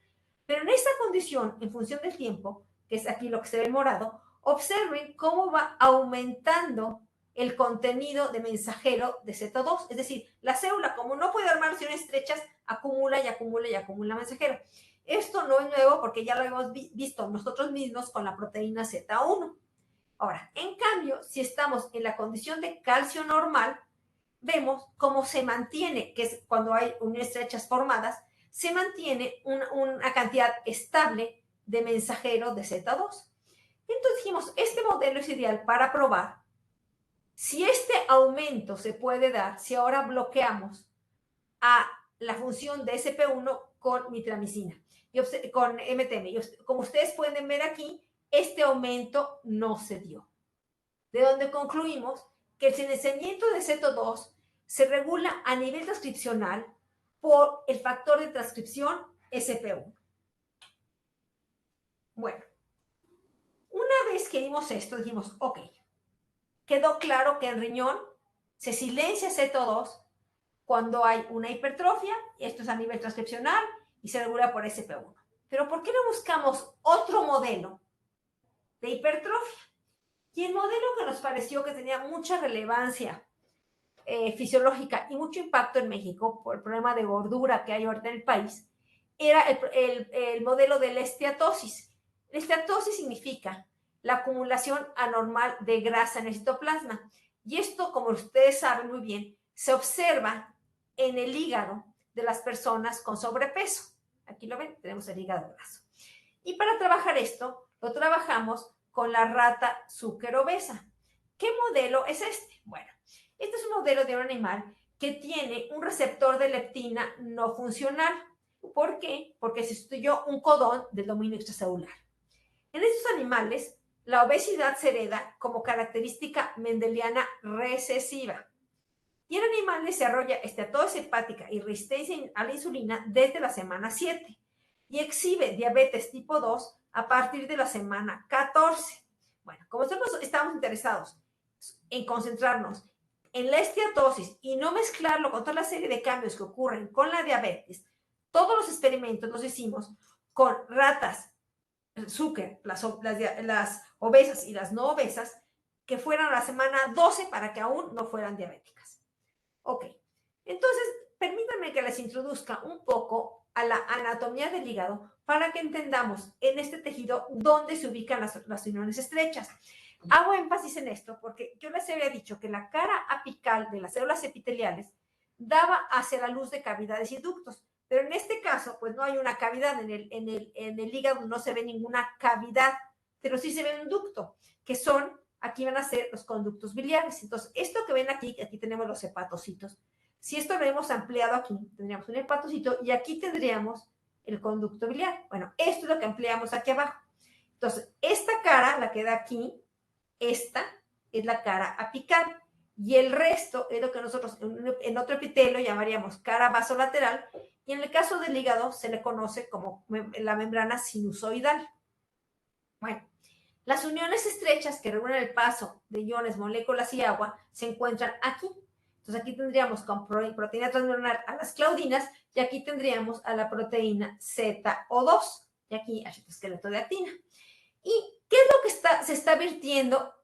Pero en esta condición, en función del tiempo, que es aquí lo que se ve en morado, observen cómo va aumentando el contenido de mensajero de Z2, es decir, la célula, como no puede armar uniones estrechas, acumula y acumula y acumula mensajero. Esto no es nuevo porque ya lo hemos visto nosotros mismos con la proteína Z1. Ahora, en cambio, si estamos en la condición de calcio normal, vemos cómo se mantiene, que es cuando hay uniones estrechas formadas, se mantiene una cantidad estable de mensajero de Z2. Entonces dijimos, este modelo es ideal para probar si este aumento se puede dar, si ahora bloqueamos a la función de SP1 con mitramicina, con MTM. Como ustedes pueden ver aquí, este aumento no se dio. De donde concluimos que el senescimiento de Z2 se regula a nivel transcripcional por el factor de transcripción SP1. Bueno, una vez que vimos esto, dijimos, ok, quedó claro que en riñón se silencia Z2 cuando hay una hipertrofia, y esto es a nivel transcripcional, y se regula por SP1. Pero ¿por qué no buscamos otro modelo de hipertrofia? Y el modelo que nos pareció que tenía mucha relevancia fisiológica y mucho impacto en México por el problema de gordura que hay ahorita en el país, era el modelo de la esteatosis. La esteatosis significa la acumulación anormal de grasa en el citoplasma. Y esto, como ustedes saben muy bien, se observa en el hígado de las personas con sobrepeso. Aquí lo ven, tenemos el hígado graso. Y para trabajar esto, lo trabajamos con la rata Zucker obesa. ¿Qué modelo es este? Bueno, este es un modelo de un animal que tiene un receptor de leptina no funcional. ¿Por qué? Porque se sustituyó un codón del dominio extracelular. En estos animales, la obesidad se hereda como característica mendeliana recesiva. Y en animales se desarrolla esteatosis hepática y resistencia a la insulina desde la semana 7 y exhibe diabetes tipo 2 a partir de la semana 14. Bueno, como nosotros estamos interesados en concentrarnos en la esteatosis y no mezclarlo con toda la serie de cambios que ocurren con la diabetes, todos los experimentos los hicimos con ratas Zucker, las obesas y las no obesas, que fueran a la semana 12 para que aún no fueran diabéticas. Ok, entonces permítanme que les introduzca un poco a la anatomía del hígado para que entendamos en este tejido dónde se ubican las uniones estrechas. Hago énfasis en esto porque yo les había dicho que la cara apical de las células epiteliales daba hacia la luz de cavidades y ductos, pero en este caso, pues no hay una cavidad en el hígado, no se ve ninguna cavidad, pero sí se ve un ducto, que son, aquí van a ser los conductos biliares. Entonces, esto que ven aquí tenemos los hepatocitos. Si esto lo hemos ampliado aquí, tendríamos un hepatocito y aquí tendríamos el conducto biliar. Bueno, esto es lo que ampliamos aquí abajo. Entonces, esta cara, la que da aquí, esta es la cara apical y el resto es lo que nosotros en otro epitelio llamaríamos cara vasolateral y en el caso del hígado se le conoce como la membrana sinusoidal. Bueno, las uniones estrechas que regulan el paso de iones, moléculas y agua se encuentran aquí. Entonces aquí tendríamos con proteína transmembrana a las claudinas y aquí tendríamos a la proteína ZO2 y aquí al citoesqueleto de actina. ¿Y qué es lo que se está vertiendo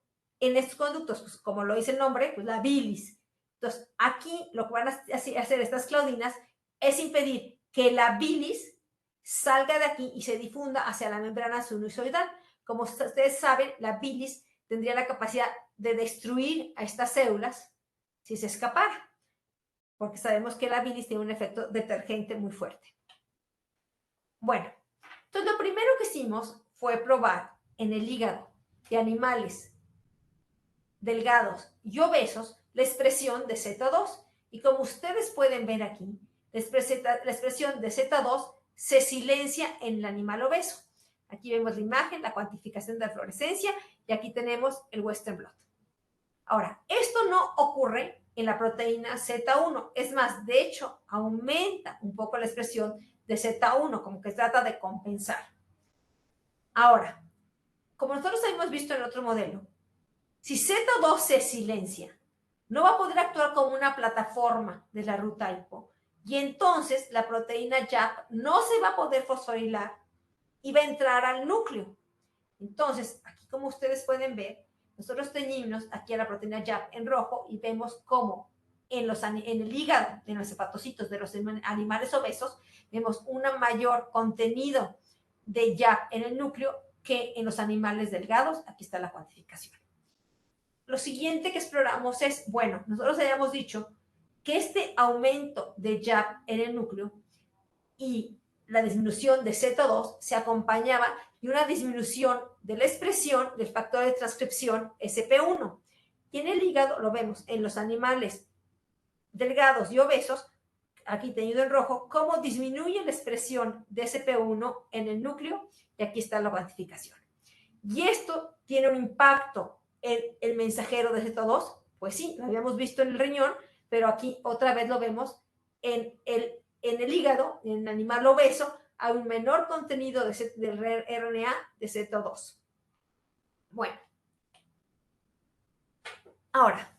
en estos conductos, pues como lo dice el nombre, pues la bilis. Entonces, aquí lo que van a hacer estas claudinas es impedir que la bilis salga de aquí y se difunda hacia la membrana sinusoidal. Como ustedes saben, la bilis tendría la capacidad de destruir a estas células si se escapara, porque sabemos que la bilis tiene un efecto detergente muy fuerte. Bueno, entonces lo primero que hicimos fue probar en el hígado de animales delgados y obesos la expresión de Z2. Y como ustedes pueden ver aquí, la expresión de Z2 se silencia en el animal obeso. Aquí vemos la imagen, la cuantificación de la fluorescencia, y aquí tenemos el Western blot. Ahora, esto no ocurre en la proteína Z1. Es más, de hecho, aumenta un poco la expresión de Z1, como que trata de compensar. Ahora, como nosotros hemos visto en otro modelo, si Z2 se silencia, no va a poder actuar como una plataforma de la ruta HIPO, y entonces la proteína YAP no se va a poder fosforilar y va a entrar al núcleo. Entonces, aquí como ustedes pueden ver, nosotros teñimos aquí a la proteína YAP en rojo y vemos cómo en el hígado, en los hepatocitos de los animales obesos, vemos un mayor contenido de YAP en el núcleo que en los animales delgados. Aquí está la cuantificación. Lo siguiente que exploramos es, bueno, nosotros habíamos dicho que este aumento de YAP en el núcleo y la disminución de Z2 se acompañaba de una disminución de la expresión del factor de transcripción SP1. Y en el hígado lo vemos en los animales delgados y obesos, aquí teñido en rojo, cómo disminuye la expresión de SP1 en el núcleo, y aquí está la cuantificación. Y esto tiene un impacto en el mensajero de Z2, pues sí, lo habíamos visto en el riñón, pero aquí otra vez lo vemos en el hígado, en el animal obeso, hay un menor contenido del RNA de Z2. Bueno, ahora,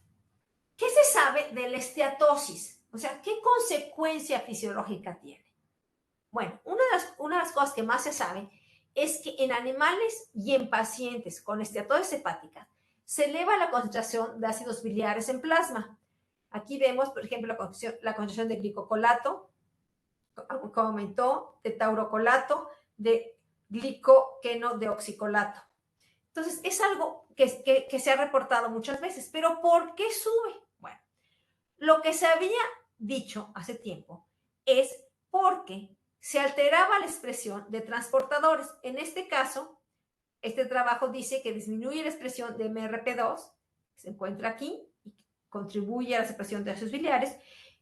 ¿qué se sabe de la esteatosis? O sea, ¿qué consecuencia fisiológica tiene? Bueno, una de las cosas que más se sabe es que en animales y en pacientes con esteatosis hepática se eleva la concentración de ácidos biliares en plasma. Aquí vemos, por ejemplo, la concentración de glicocolato, como aumentó, de taurocolato, de glicoquenodeoxicolato. Entonces, es algo que se ha reportado muchas veces. ¿Pero por qué sube? Bueno, lo que se había dicho hace tiempo es porque se alteraba la expresión de transportadores. En este caso, este trabajo dice que disminuye la expresión de MRP2, que se encuentra aquí, y contribuye a la separación de ácidos biliares,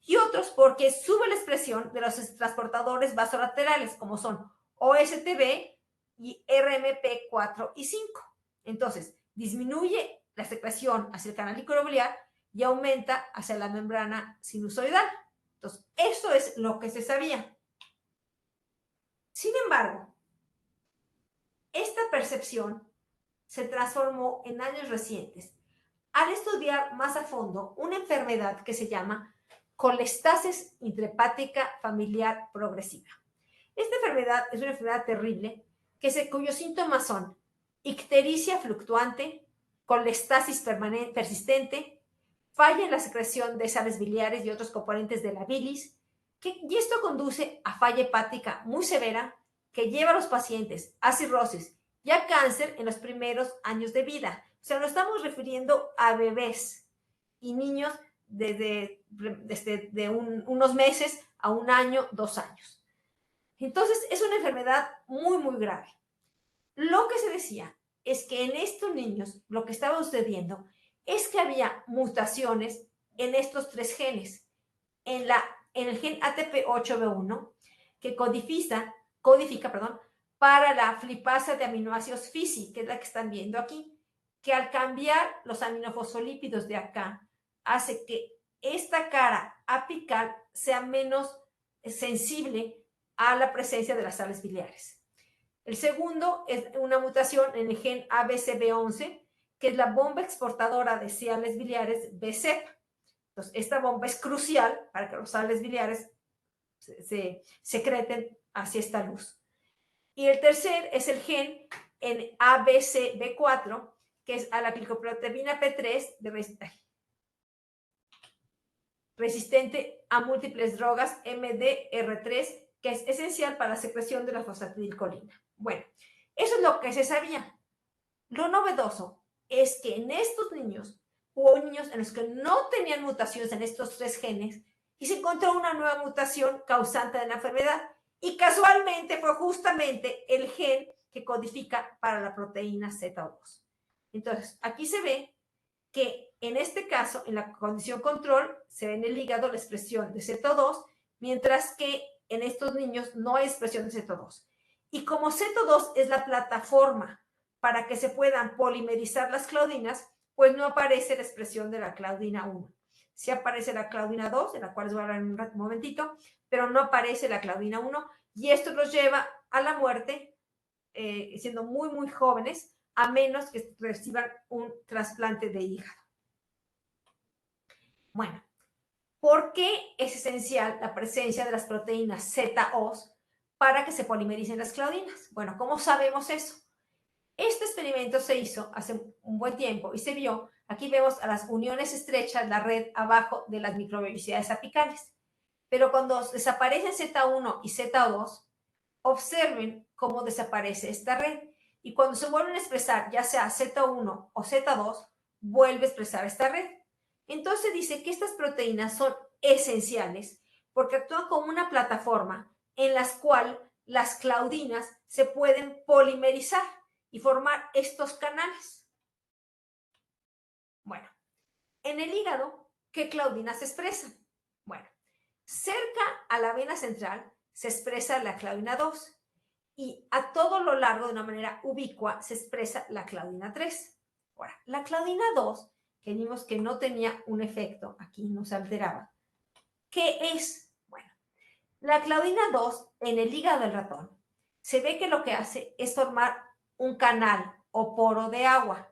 y otros porque sube la expresión de los transportadores vasolaterales, como son OSTB y RMP4 y 5. Entonces, disminuye la secreción hacia el canal biliar y aumenta hacia la membrana sinusoidal. Entonces, eso es lo que se sabía. Sin embargo, esta percepción se transformó en años recientes al estudiar más a fondo una enfermedad que se llama colestasis intrahepática familiar progresiva. Esta enfermedad es una enfermedad terrible cuyos síntomas son ictericia fluctuante, colestasis persistente, falla en la secreción de sales biliares y otros componentes de la bilis, y esto conduce a falla hepática muy severa que lleva a los pacientes a cirrosis y a cáncer en los primeros años de vida. O sea, nos estamos refiriendo a bebés y niños desde unos meses a 1 año, 2 años. Entonces, es una enfermedad muy, muy grave. Lo que se decía es que en estos niños lo que estaba sucediendo es que había mutaciones en estos 3 genes. En el gen ATP8B1, que codifica para la flipasa de aminoácidos FISI, que es la que están viendo aquí, que al cambiar los aminofosfolípidos de acá, hace que esta cara apical sea menos sensible a la presencia de las sales biliares. El segundo es una mutación en el gen ABCB11, que es la bomba exportadora de sales biliares BCEP. Entonces, esta bomba es crucial para que los sales biliares se secreten hacia esta luz. Y el tercer es el gen en ABCB4, que es a la glicoproteína P3 resistente a múltiples drogas, MDR3, que es esencial para la secreción de la fosfatidilcolina. Bueno, eso es lo que se sabía. Lo novedoso es que en estos niños hubo niños en los que no tenían mutaciones en estos 3 genes y se encontró una nueva mutación causante de la enfermedad. Y casualmente fue justamente el gen que codifica para la proteína Z2. Entonces, aquí se ve que en este caso, en la condición control, se ve en el hígado la expresión de Z2, mientras que en estos niños no hay expresión de Z2. Y como Z2 es la plataforma para que se puedan polimerizar las claudinas, pues no aparece la expresión de la claudina 1. Sí aparece la claudina 2, de la cual les voy a hablar en un momentito, pero no aparece la claudina 1, y esto los lleva a la muerte, siendo muy, muy jóvenes, a menos que reciban un trasplante de hígado. Bueno, ¿por qué es esencial la presencia de las proteínas ZOS para que se polimericen las claudinas? Bueno, ¿cómo sabemos eso? Este experimento se hizo hace un buen tiempo y se vio, aquí vemos a las uniones estrechas, la red abajo de las microvellosidades apicales. Pero cuando desaparecen Z1 y Z2, observen cómo desaparece esta red. Y cuando se vuelven a expresar, ya sea Z1 o Z2, vuelve a expresar esta red. Entonces dice que estas proteínas son esenciales porque actúan como una plataforma en la cual las claudinas se pueden polimerizar y formar estos canales. Bueno, en el hígado, ¿qué claudinas se expresan? Bueno, cerca a la vena central se expresa la claudina 2 y a todo lo largo de una manera ubicua se expresa la claudina 3. Ahora, la claudina 2, que vimos que no tenía un efecto, aquí no se alteraba. ¿Qué es? Bueno, la claudina 2 en el hígado del ratón se ve que lo que hace es formar un canal o poro de agua,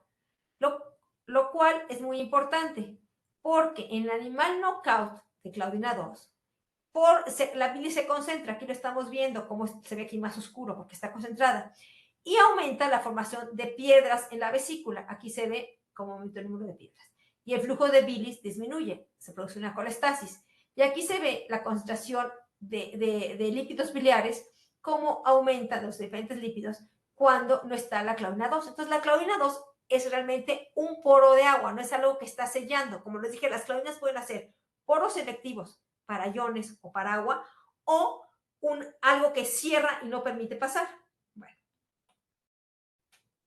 lo cual es muy importante porque en el animal knockout de claudina 2, la bilis se concentra, aquí lo estamos viendo, como se ve aquí más oscuro porque está concentrada, y aumenta la formación de piedras en la vesícula, aquí se ve como aumenta el número de piedras, y el flujo de bilis disminuye, se produce una colestasis, y aquí se ve la concentración de lípidos biliares, cómo aumentan los diferentes lípidos cuando no está la claudina 2. Entonces la claudina 2 es realmente un poro de agua, no es algo que está sellando. Como les dije, las claudinas pueden hacer poros selectivos para iones o para agua, o algo que cierra y no permite pasar. Bueno,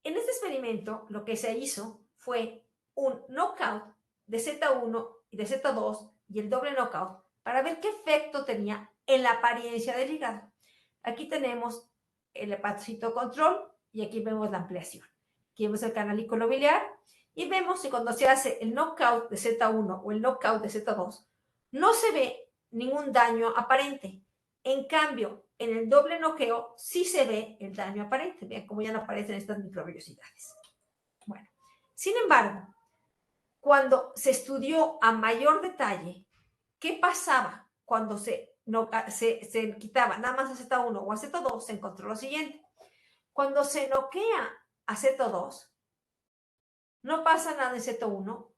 en este experimento lo que se hizo fue un knockout de Z1 y de Z2 y el doble knockout para ver qué efecto tenía en la apariencia del hígado. Aquí tenemos el hepatocito control y aquí vemos la ampliación. Aquí vemos el canal biliar y vemos que cuando se hace el knockout de Z1 o el knockout de Z2, no se ve ningún daño aparente. En cambio, en el doble noqueo sí se ve el daño aparente. Vean cómo ya no aparecen estas microvellosidades. Bueno, sin embargo, cuando se estudió a mayor detalle qué pasaba cuando se quitaba nada más a Z1 o a Z2, se encontró lo siguiente. Cuando se noquea a Z2, no pasa nada en Z1,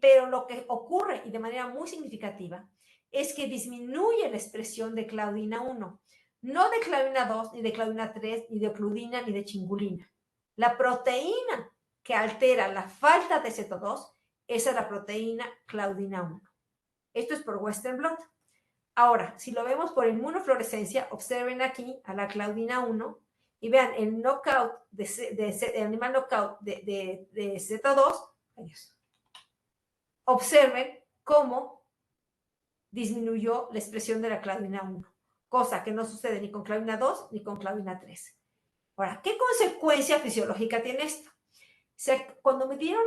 pero lo que ocurre, y de manera muy significativa, es que disminuye la expresión de claudina 1, no de claudina 2, ni de claudina 3, ni de ocludina, ni de chingulina. La proteína que altera la falta de Z2 es la proteína claudina 1. Esto es por Western blot. Ahora, si lo vemos por inmunofluorescencia, observen aquí a la claudina 1 y vean el knockout el animal knockout de Z2. Observen cómo disminuyó la expresión de la claudina 1, cosa que no sucede ni con claudina 2 ni con claudina 3. Ahora, ¿qué consecuencia fisiológica tiene esto? Cuando midieron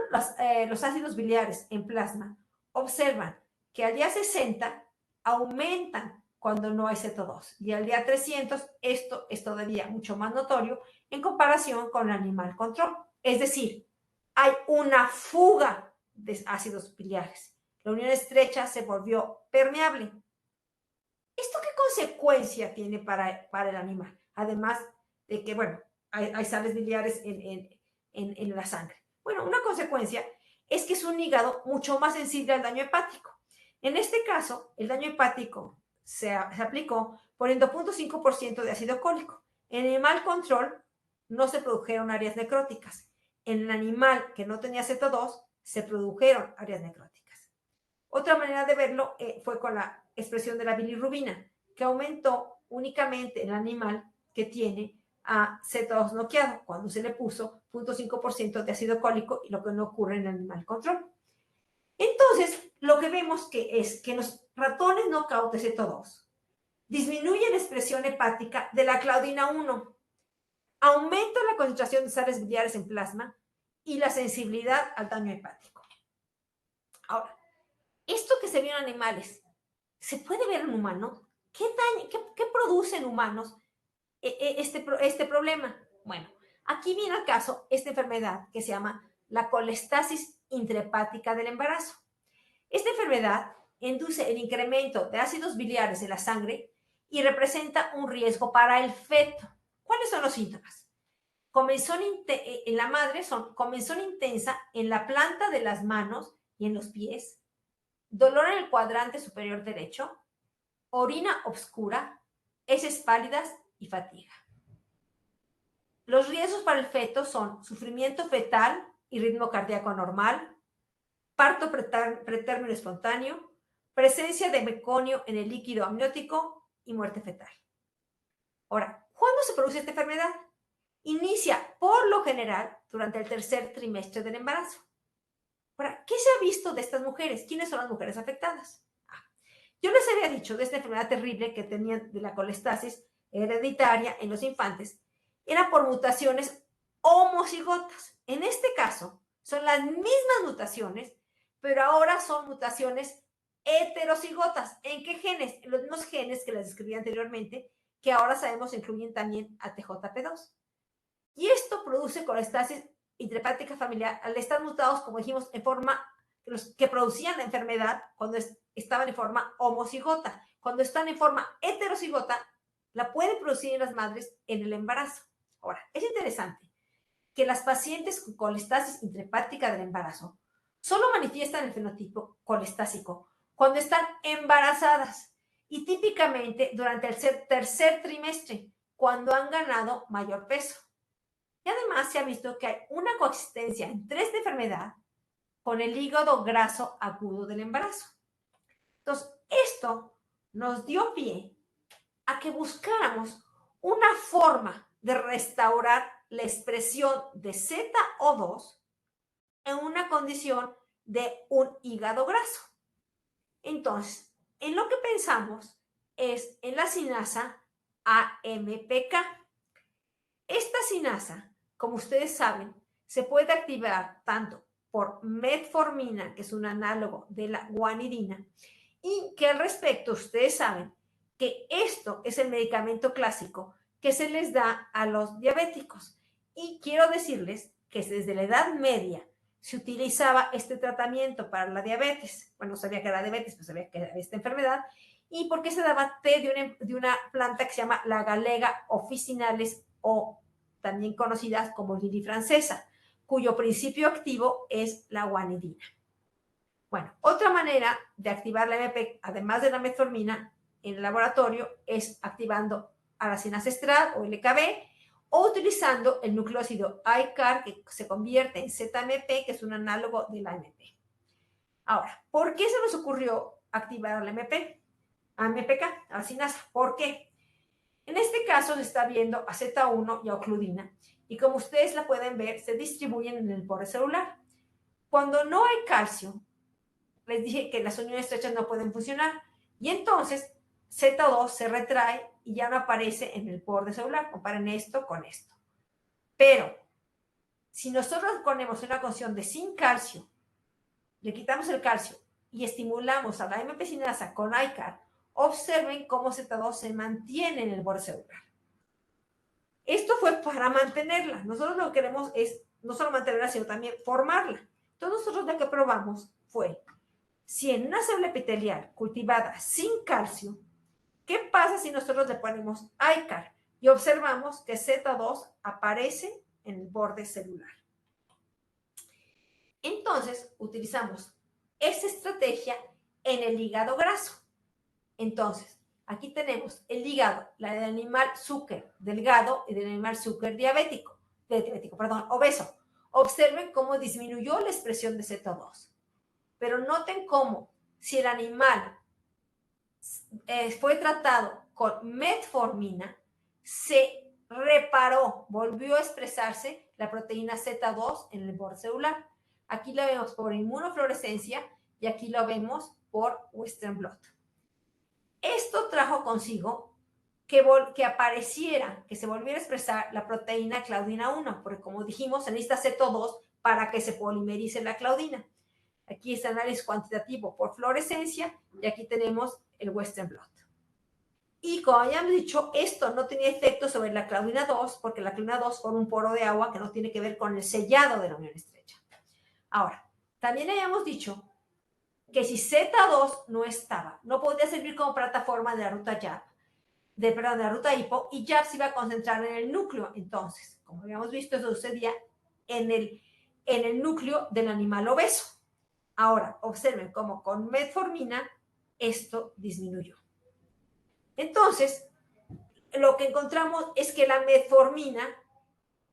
los ácidos biliares en plasma, observan que al día 60 aumentan cuando no hay Z2 y al día 300 esto es todavía mucho más notorio en comparación con el animal control. Es decir, hay una fuga de ácidos biliares. La unión estrecha se volvió permeable. ¿Esto qué consecuencia tiene para el animal? Además de que, bueno, hay sales biliares en la sangre. Bueno, una consecuencia es que es un hígado mucho más sensible al daño hepático. En este caso, el daño hepático se aplicó poniendo 0.5% de ácido cólico. En el animal control no se produjeron áreas necróticas. En el animal que no tenía Z2 se produjeron áreas necróticas. Otra manera de verlo fue con la expresión de la bilirrubina, que aumentó únicamente en el animal que tiene a Z2 noqueado, cuando se le puso 0.5% de ácido cólico, y lo que no ocurre en el animal control. Entonces, lo que vemos es que los ratones knockout de Z2 disminuyen la expresión hepática de la claudina 1, aumenta la concentración de sales biliares en plasma y la sensibilidad al daño hepático. Ahora, esto que se vio en animales, ¿se puede ver en humanos? ¿Qué produce en humanos este problema? Bueno, aquí viene al caso esta enfermedad que se llama la colestasis intrahepática del embarazo. Esta enfermedad induce el incremento de ácidos biliares en la sangre y representa un riesgo para el feto. ¿Cuáles son los síntomas? Comezón en la madre son comezón intensa en la planta de las manos y en los pies, dolor en el cuadrante superior derecho, orina obscura, heces pálidas y fatiga. Los riesgos para el feto son sufrimiento fetal y ritmo cardíaco anormal, parto pretérmino espontáneo, presencia de meconio en el líquido amniótico y muerte fetal. Ahora, ¿cuándo se produce esta enfermedad? Inicia, por lo general, durante el tercer trimestre del embarazo. Ahora, ¿qué se ha visto de estas mujeres? ¿Quiénes son las mujeres afectadas? Yo les había dicho de esta enfermedad terrible que tenían de la colestasis hereditaria en los infantes, era por mutaciones homocigotas. En este caso, son las mismas mutaciones, pero ahora son mutaciones heterocigotas. ¿En qué genes? En los mismos genes que les describí anteriormente, que ahora sabemos incluyen también a TJP2. Y esto produce colestasis intrahepática familiar al estar mutados, como dijimos, en forma, los que producían la enfermedad cuando estaban en forma homocigota. Cuando están en forma heterocigota, la pueden producir en las madres en el embarazo. Ahora, es interesante que las pacientes con colestasis intrahepática del embarazo solo manifiestan el fenotipo colestásico cuando están embarazadas y típicamente durante el tercer trimestre, cuando han ganado mayor peso. Y además se ha visto que hay una coexistencia entre esta enfermedad con el hígado graso agudo del embarazo. Entonces, esto nos dio pie a que buscáramos una forma de restaurar la expresión de ZO2 en una condición de un hígado graso. Entonces, en lo que pensamos es en la sinasa AMPK. Esta sinasa, como ustedes saben, se puede activar tanto por metformina, que es un análogo de la guanidina, y que al respecto ustedes saben que esto es el medicamento clásico que se les da a los diabéticos. Y quiero decirles que desde la Edad Media se utilizaba este tratamiento para la diabetes. Bueno, sabía que era diabetes, pero sabía que era esta enfermedad. ¿Y por qué se daba té de una planta que se llama la Galega officinalis, o también conocidas como lili francesa, cuyo principio activo es la guanidina? Bueno, otra manera de activar la MP, además de la metformina, en el laboratorio es activando a la sinasa esteral o LKB, o utilizando el nucleósido ICAR, que se convierte en ZMP, que es un análogo de la MP. Ahora, ¿por qué se nos ocurrió activar la MP? A MPK, a la sinasa. ¿Por qué? En este caso se está viendo a Z1 y a ocludina, y como ustedes la pueden ver, se distribuyen en el borde celular. Cuando no hay calcio, les dije que las uniones estrechas no pueden funcionar, y entonces Z2 se retrae y ya no aparece en el borde celular. Comparen esto con esto. Pero si nosotros ponemos una condición de sin calcio, le quitamos el calcio y estimulamos a la MP sinasa con ICAR, observen cómo Z2 se mantiene en el borde celular. Esto fue para mantenerla. Nosotros lo que queremos es no solo mantenerla, sino también formarla. Entonces nosotros lo que probamos fue, si en una célula epitelial cultivada sin calcio, ¿qué pasa si nosotros le ponemos ICAR? Y observamos que Z2 aparece en el borde celular. Entonces, utilizamos esta estrategia en el hígado graso. Entonces, aquí tenemos el hígado, la del animal Zucker delgado y del animal Zucker obeso. Observen cómo disminuyó la expresión de Z2. Pero noten cómo, si el animal fue tratado con metformina, se reparó, volvió a expresarse la proteína Z2 en el borde celular. Aquí la vemos por inmunofluorescencia y aquí lo vemos por Western blot. Esto trajo consigo que apareciera, que se volviera a expresar la proteína claudina 1, porque como dijimos, se necesita Z2 para que se polimerice la claudina. Aquí está el análisis cuantitativo por fluorescencia y aquí tenemos el Western blot. Y como habíamos dicho, esto no tenía efecto sobre la claudina 2, porque la claudina 2 forma un poro de agua que no tiene que ver con el sellado de la unión estrecha. Ahora, también habíamos dicho que si Z2 no estaba, no podía servir como plataforma de la ruta YAP, de la ruta HIPO, y YAP se iba a concentrar en el núcleo. Entonces, como habíamos visto, eso sucedía en el núcleo del animal obeso. Ahora, observen cómo con metformina esto disminuyó. Entonces, lo que encontramos es que la metformina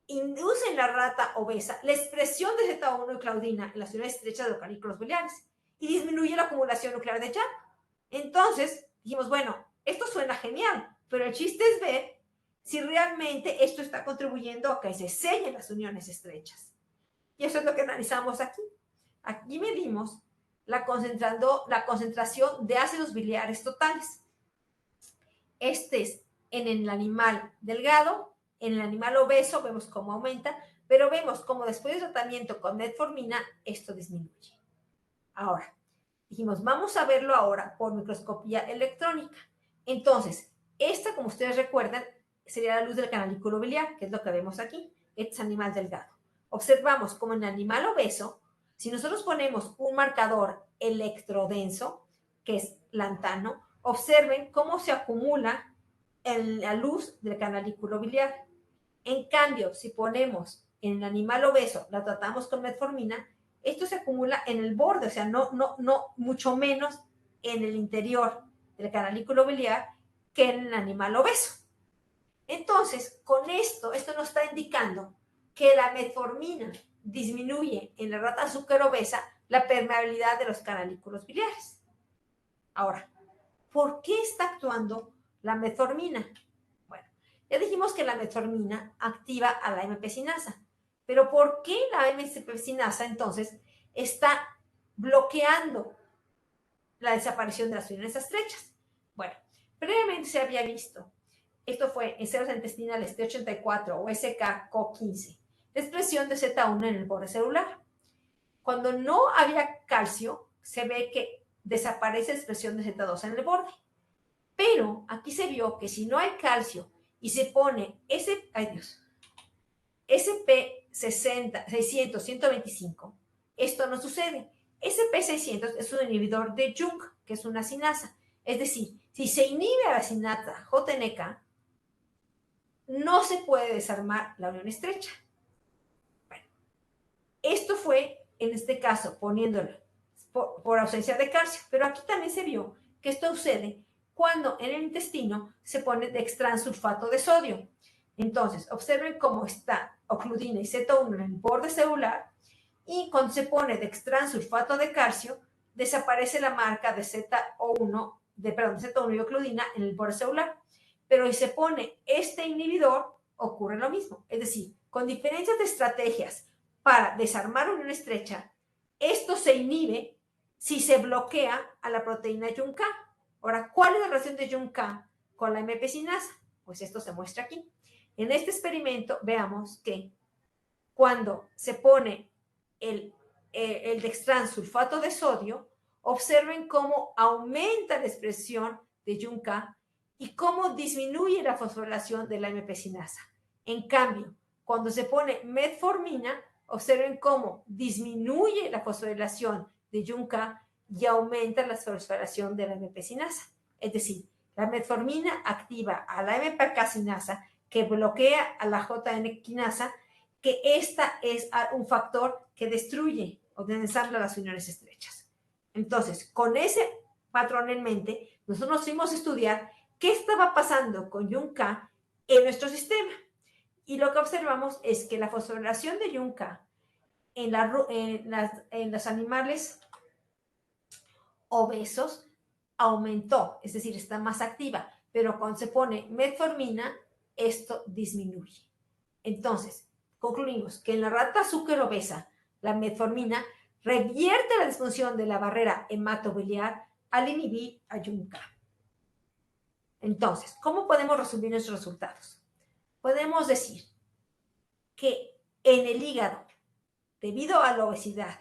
induce en la rata obesa la expresión de Z1 y claudina en las unidades estrechas de los canículos biliares y disminuye la acumulación nuclear de YAP. Entonces, dijimos, bueno, esto suena genial, pero el chiste es ver si realmente esto está contribuyendo a que se sellen las uniones estrechas. Y eso es lo que analizamos aquí. Aquí medimos la concentración de ácidos biliares totales. Este es en el animal delgado, en el animal obeso vemos cómo aumenta, pero vemos cómo después del tratamiento con metformina esto disminuye. Ahora, dijimos, vamos a verlo ahora por microscopía electrónica. Entonces, esta, como ustedes recuerdan, sería la luz del canalículo biliar, que es lo que vemos aquí. Este es animal delgado. Observamos como en el animal obeso, si nosotros ponemos un marcador electrodenso, que es lantano, observen cómo se acumula en la luz del canalículo biliar. En cambio, si ponemos en el animal obeso, la tratamos con metformina, esto se acumula en el borde, o sea, no mucho menos en el interior del canalículo biliar que en el animal obeso. Entonces, con esto nos está indicando que la metformina disminuye en la rata azúcar obesa la permeabilidad de los canalículos biliares. Ahora, ¿por qué está actuando la metformina? Bueno, ya dijimos que la metformina activa a la MP-sinasa, pero ¿por qué la MP-sinasa entonces está bloqueando la desaparición de las uniones estrechas? Bueno, previamente se había visto, esto fue en células intestinales T84 o SKCO15, la expresión de Z1 en el borde celular. Cuando no había calcio, se ve que desaparece la expresión de Z2 en el borde. Pero aquí se vio que si no hay calcio y se pone SP600-125, esto no sucede. SP600 es un inhibidor de Jung, que es una sinasa. Es decir, si se inhibe a la sinasa JNK, no se puede desarmar la unión estrecha. Bueno, esto fue, en este caso, poniéndolo por ausencia de calcio, pero aquí también se vio que esto sucede cuando en el intestino se pone dextransulfato de sodio. Entonces, observen cómo está ocludina y Z1 en el borde celular y cuando se pone dextransulfato de calcio, desaparece la marca de Z1 y ocludina en el borde celular. Pero si se pone este inhibidor, ocurre lo mismo. Es decir, con diferencias de estrategias para desarmar una unión estrecha, esto se inhibe si se bloquea a la proteína YUNK. Ahora, ¿cuál es la relación de YUNK con la MP-sinasa? Pues esto se muestra aquí. En este experimento veamos que cuando se pone el dextransulfato de sodio, observen cómo aumenta la expresión de YUNK y cómo disminuye la fosforilación de la MP-sinasa. En cambio, cuando se pone metformina, observen cómo disminuye la fosforilación de YUNK y aumenta la fosforilación de la MP-sinasa. Es decir, la metformina activa a la MP-sinasa que bloquea a la JN-quinasa, que esta es un factor que destruye o de ensambla las uniones estrechas. Entonces, con ese patrón en mente, nosotros fuimos a estudiar qué estaba pasando con Yunca en nuestro sistema. Y lo que observamos es que la fosforilación de Yunca en los animales obesos aumentó, es decir, está más activa, pero cuando se pone metformina, esto disminuye. Entonces, concluimos que en la rata azúcar obesa, la metformina revierte la disfunción de la barrera hematobiliar al inhibir a Yunca. Entonces, ¿cómo podemos resumir nuestros resultados? Podemos decir que en el hígado, debido a la obesidad,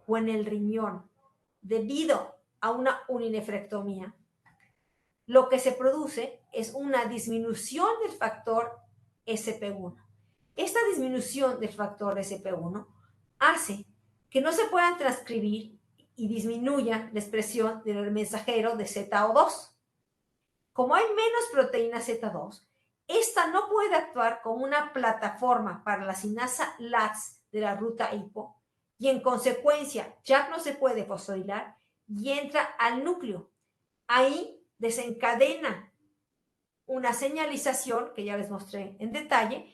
o en el riñón, debido a una urinefrectomía, lo que se produce es una disminución del factor SP1. Esta disminución del factor SP1 hace que no se puedan transcribir y disminuya la expresión del mensajero de ZO2. Como hay menos proteína Z2, esta no puede actuar como una plataforma para la sinasa LATS de la ruta hipo y en consecuencia ya no se puede fosforilar y entra al núcleo. Ahí desencadena una señalización que ya les mostré en detalle,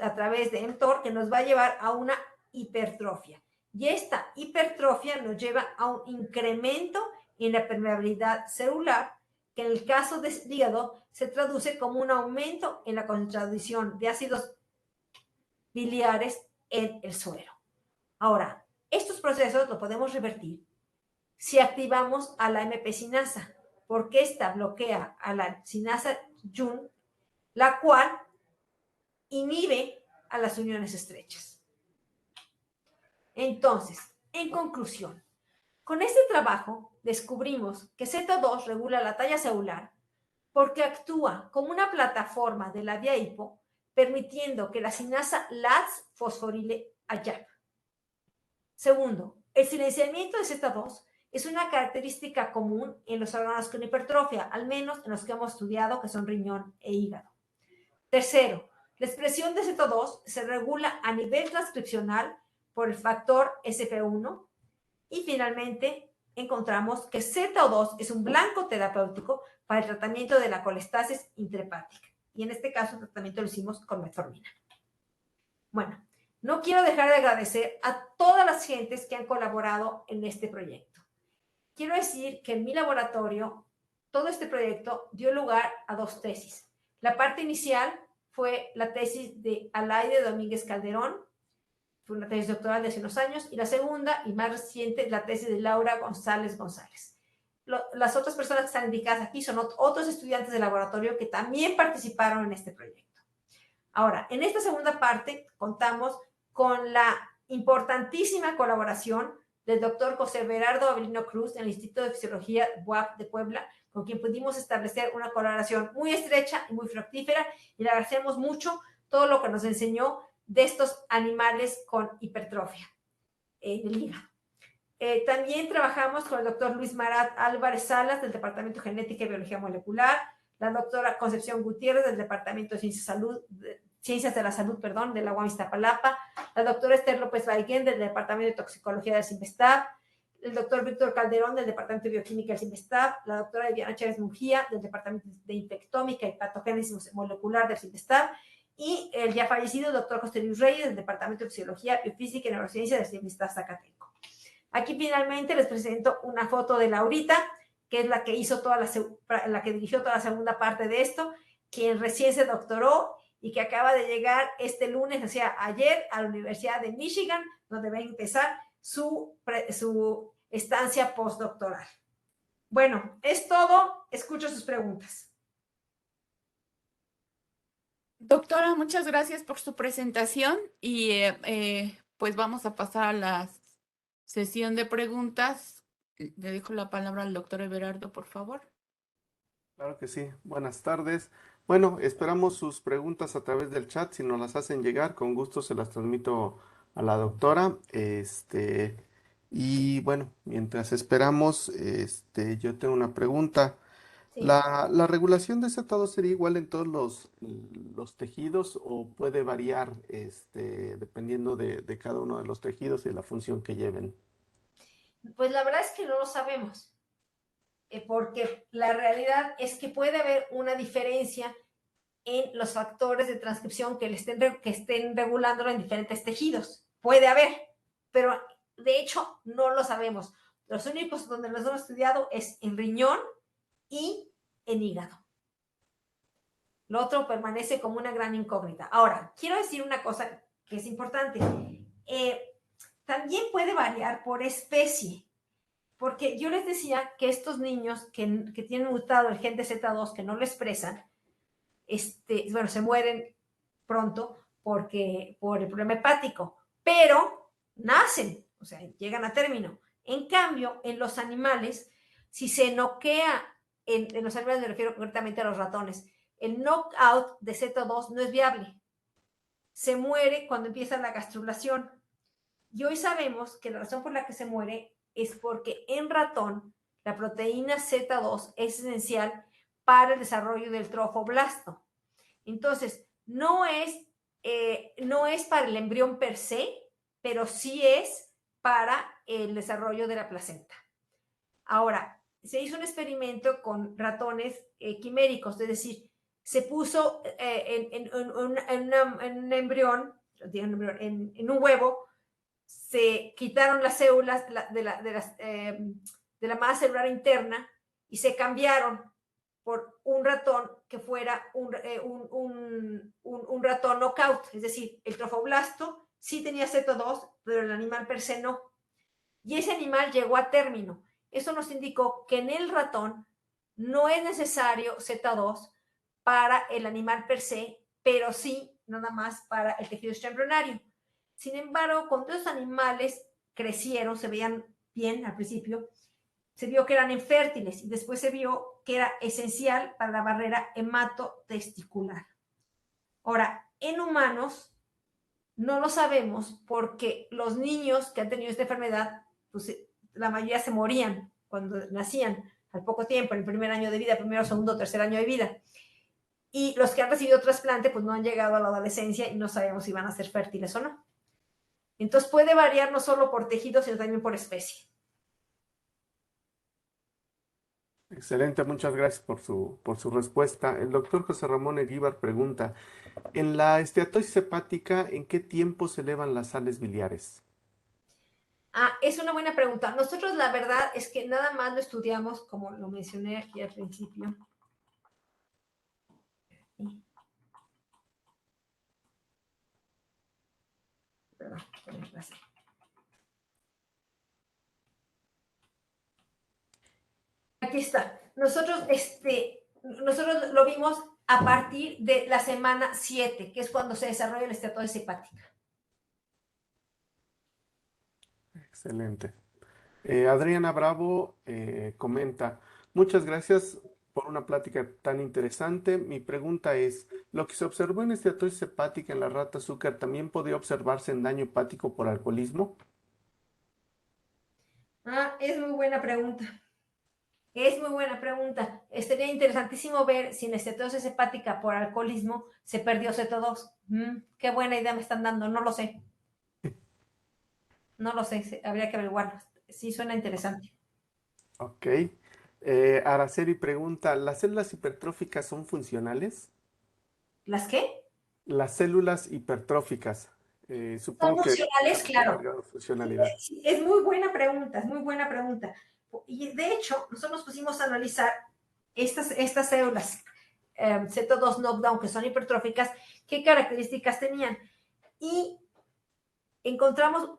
a través de mTOR, que nos va a llevar a una hipertrofia. Y esta hipertrofia nos lleva a un incremento en la permeabilidad celular, que en el caso del hígado se traduce como un aumento en la concentración de ácidos biliares en el suero. Ahora, estos procesos los podemos revertir si activamos a la MP sinasa, porque esta bloquea a la sinasa Jun, la cual inhibe a las uniones estrechas. Entonces, en conclusión, con este trabajo descubrimos que Z2 regula la talla celular porque actúa como una plataforma de la vía hipo, permitiendo que la sinasa LATS fosforile a YAP. Segundo, el silenciamiento de Z2 es una característica común en los órganos con hipertrofia, al menos en los que hemos estudiado, que son riñón e hígado. Tercero, la expresión de Z2 se regula a nivel transcripcional por el factor SP1 y finalmente encontramos que ZO2 es un blanco terapéutico para el tratamiento de la colestasis intrahepática y en este caso el tratamiento lo hicimos con metformina. Bueno, no quiero dejar de agradecer a todas las gentes que han colaborado en este proyecto. Quiero decir que en mi laboratorio todo este proyecto dio lugar a 2 tesis. La parte inicial fue la tesis de Alaide Domínguez Calderón, fue una tesis doctoral de hace unos años, y la segunda y más reciente, la tesis de Laura González González. Las otras personas que están indicadas aquí son otros estudiantes del laboratorio que también participaron en este proyecto. Ahora, en esta segunda parte contamos con la importantísima colaboración del doctor José Berardo Avelino Cruz en el Instituto de Fisiología UAP de Puebla, con quien pudimos establecer una colaboración muy estrecha y muy fructífera, y le agradecemos mucho todo lo que nos enseñó de estos animales con hipertrofia del hígado. También trabajamos con el doctor Luis Marat Álvarez Salas del Departamento de Genética y Biología Molecular, la doctora Concepción Gutiérrez del Departamento de Ciencias de la Salud, de la UAM Iztapalapa, la doctora Esther López Baigén del Departamento de Toxicología del CIMBESTAB, el doctor Víctor Calderón del Departamento de Bioquímica del CIMBESTAB, la doctora Diana Chávez Mujía del Departamento de Infectómica y Patogénesis Molecular del CIMBESTAB, y el ya fallecido doctor José Luis Reyes del Departamento de Fisiología, Biofísica y Neurociencia del CIMBESTAB Zacateco. Aquí finalmente les presento una foto de Laurita, que es la que la que dirigió toda la segunda parte de esto, quien recién se doctoró y que acaba de llegar este lunes, o sea, ayer, a la Universidad de Michigan, donde va a empezar su estancia postdoctoral. Bueno, es todo. Escucho sus preguntas. Doctora, muchas gracias por su presentación y pues vamos a pasar a la sesión de preguntas. Le dejo la palabra al doctor Everardo, por favor. Claro que sí. Buenas tardes. Bueno, esperamos sus preguntas a través del chat. Si nos las hacen llegar, con gusto se las transmito a la doctora. Y bueno, mientras esperamos, yo tengo una pregunta. Sí. La regulación de Z2 sería igual en todos los tejidos o puede variar dependiendo de cada uno de los tejidos y la función que lleven. Pues la verdad es que no lo sabemos, porque la realidad es que puede haber una diferencia en los factores de transcripción que estén regulándolo en diferentes tejidos. Puede haber, pero de hecho no lo sabemos. Los únicos donde los hemos estudiado es en riñón y en hígado. Lo otro permanece como una gran incógnita. Ahora, quiero decir una cosa que es importante. También puede variar por especie, porque yo les decía que estos niños que tienen mutado el gen de Z2, que no lo expresan, bueno, se mueren pronto por el problema hepático, pero nacen, o sea, llegan a término. En cambio, en los animales, si se noquea, en los animales me refiero concretamente a los ratones, el knockout de Z2 no es viable. Se muere cuando empieza la gastrulación. Y hoy sabemos que la razón por la que se muere es porque en ratón la proteína Z2 es esencial para el desarrollo del trofoblasto. Entonces, no es para el embrión per se, pero sí es para el desarrollo de la placenta. Ahora, se hizo un experimento con ratones quiméricos, es decir, se puso en un embrión, en un huevo, se quitaron las células de la masa celular interna y se cambiaron por un ratón que fuera un ratón knockout, es decir, el trofoblasto sí tenía Z2, pero el animal per se no. Y ese animal llegó a término. Eso nos indicó que en el ratón no es necesario Z2 para el animal per se, pero sí nada más para el tejido extraembrionario. Sin embargo, cuando los animales crecieron, se veían bien al principio, se vio que eran infértiles y después se vio que era esencial para la barrera hematotesticular. Ahora, en humanos no lo sabemos porque los niños que han tenido esta enfermedad, pues la mayoría se morían cuando nacían, al poco tiempo, en el primer año de vida, primero, segundo, tercer año de vida. Y los que han recibido trasplante, pues no han llegado a la adolescencia y no sabemos si van a ser fértiles o no. Entonces puede variar no solo por tejido, sino también por especie. Excelente, muchas gracias por su respuesta. El doctor José Ramón Eguíbar pregunta, en la esteatosis hepática, ¿en qué tiempo se elevan las sales biliares? Es una buena pregunta. Nosotros la verdad es que nada más lo estudiamos, como lo mencioné aquí al principio. Perdón, aquí está. Nosotros lo vimos a partir de la semana 7, que es cuando se desarrolla la esteatosis hepática. Excelente. Adriana Bravo comenta, muchas gracias por una plática tan interesante. Mi pregunta es, ¿lo que se observó en esteatosis hepática en la rata azúcar también podría observarse en daño hepático por alcoholismo? Es muy buena pregunta. Es muy buena pregunta. Sería interesantísimo ver si en esteatosis hepática por alcoholismo se perdió Z2. Qué buena idea me están dando, no lo sé. No lo sé, habría que averiguarlo. Sí, suena interesante. Ok. Araceli pregunta, ¿las células hipertróficas son funcionales? ¿Las qué? Las células hipertróficas. Son Supongo que funcionales, claro. cargado de funcionalidad. Es muy buena pregunta, es muy buena pregunta. Y de hecho, nosotros nos pusimos a analizar estas células Z2 knockdown que son hipertróficas, qué características tenían. Y encontramos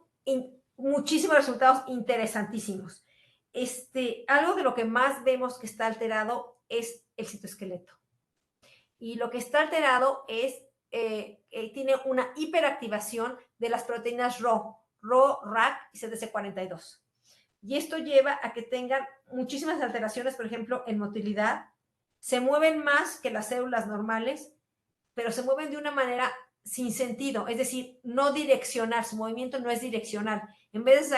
muchísimos resultados interesantísimos. Algo de lo que más vemos que está alterado es el citoesqueleto. Y lo que está alterado es, tiene una hiperactivación de las proteínas RO, RAC y CDC42. Y esto lleva a que tengan muchísimas alteraciones, por ejemplo, en motilidad. Se mueven más que las células normales, pero se mueven de una manera sin sentido, es decir, no direccional, su movimiento no es direccional. En vez de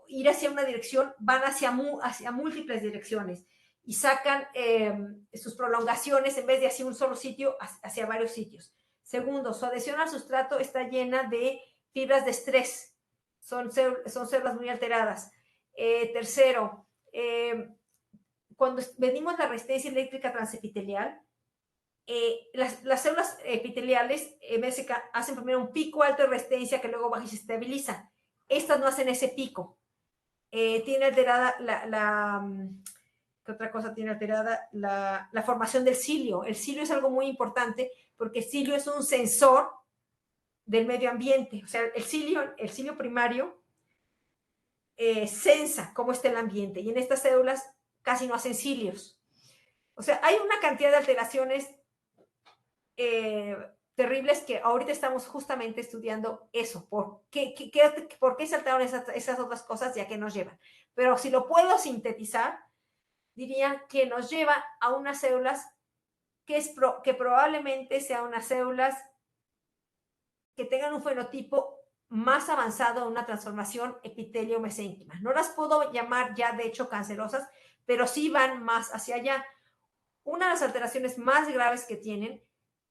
ir hacia una dirección, van hacia múltiples direcciones. y sacan sus prolongaciones en vez de hacia un solo sitio, hacia varios sitios. Segundo, su adhesión al sustrato está llena de fibras de estrés, son células muy alteradas. Tercero, cuando medimos la resistencia eléctrica transepitelial, las células epiteliales MSK hacen primero un pico alto de resistencia que luego baja y se estabiliza. Estas no hacen ese pico. Tiene alterada ¿qué otra cosa tiene alterada? La formación del cilio. El cilio es algo muy importante porque el cilio es un sensor del medio ambiente. O sea, el cilio primario sensa cómo está el ambiente y en estas células casi no hacen cilios. O sea, hay una cantidad de alteraciones terribles que ahorita estamos justamente estudiando eso. ¿Por qué se alteraron esas otras cosas y a qué nos llevan? Pero si lo puedo sintetizar, diría que nos lleva a unas células que probablemente sean unas células que tengan un fenotipo más avanzado en una transformación epitelio-mesénquima. No las puedo llamar ya de hecho cancerosas, pero sí van más hacia allá. Una de las alteraciones más graves que tienen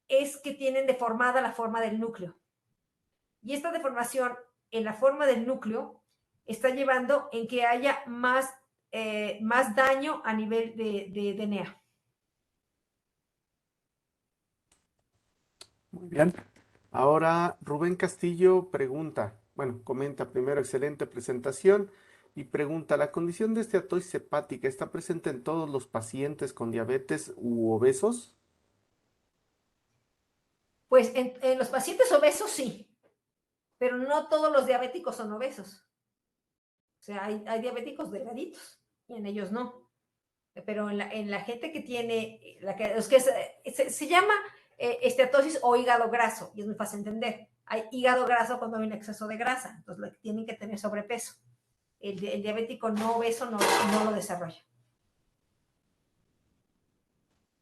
es que tienen deformada la forma del núcleo. Y esta deformación en la forma del núcleo está llevando en que haya más daño a nivel de DNA. Muy bien. Ahora Rubén Castillo comenta primero, excelente presentación, y pregunta, ¿la condición de esteatosis hepática está presente en todos los pacientes con diabetes u obesos? Pues en los pacientes obesos sí, pero no todos los diabéticos son obesos. O sea, hay diabéticos delgaditos y en ellos no. Pero en la gente que tiene, se llama esteatosis o hígado graso, y es muy fácil entender. Hay hígado graso cuando hay un exceso de grasa, entonces tienen que tener sobrepeso. El diabético no obeso no lo desarrolla.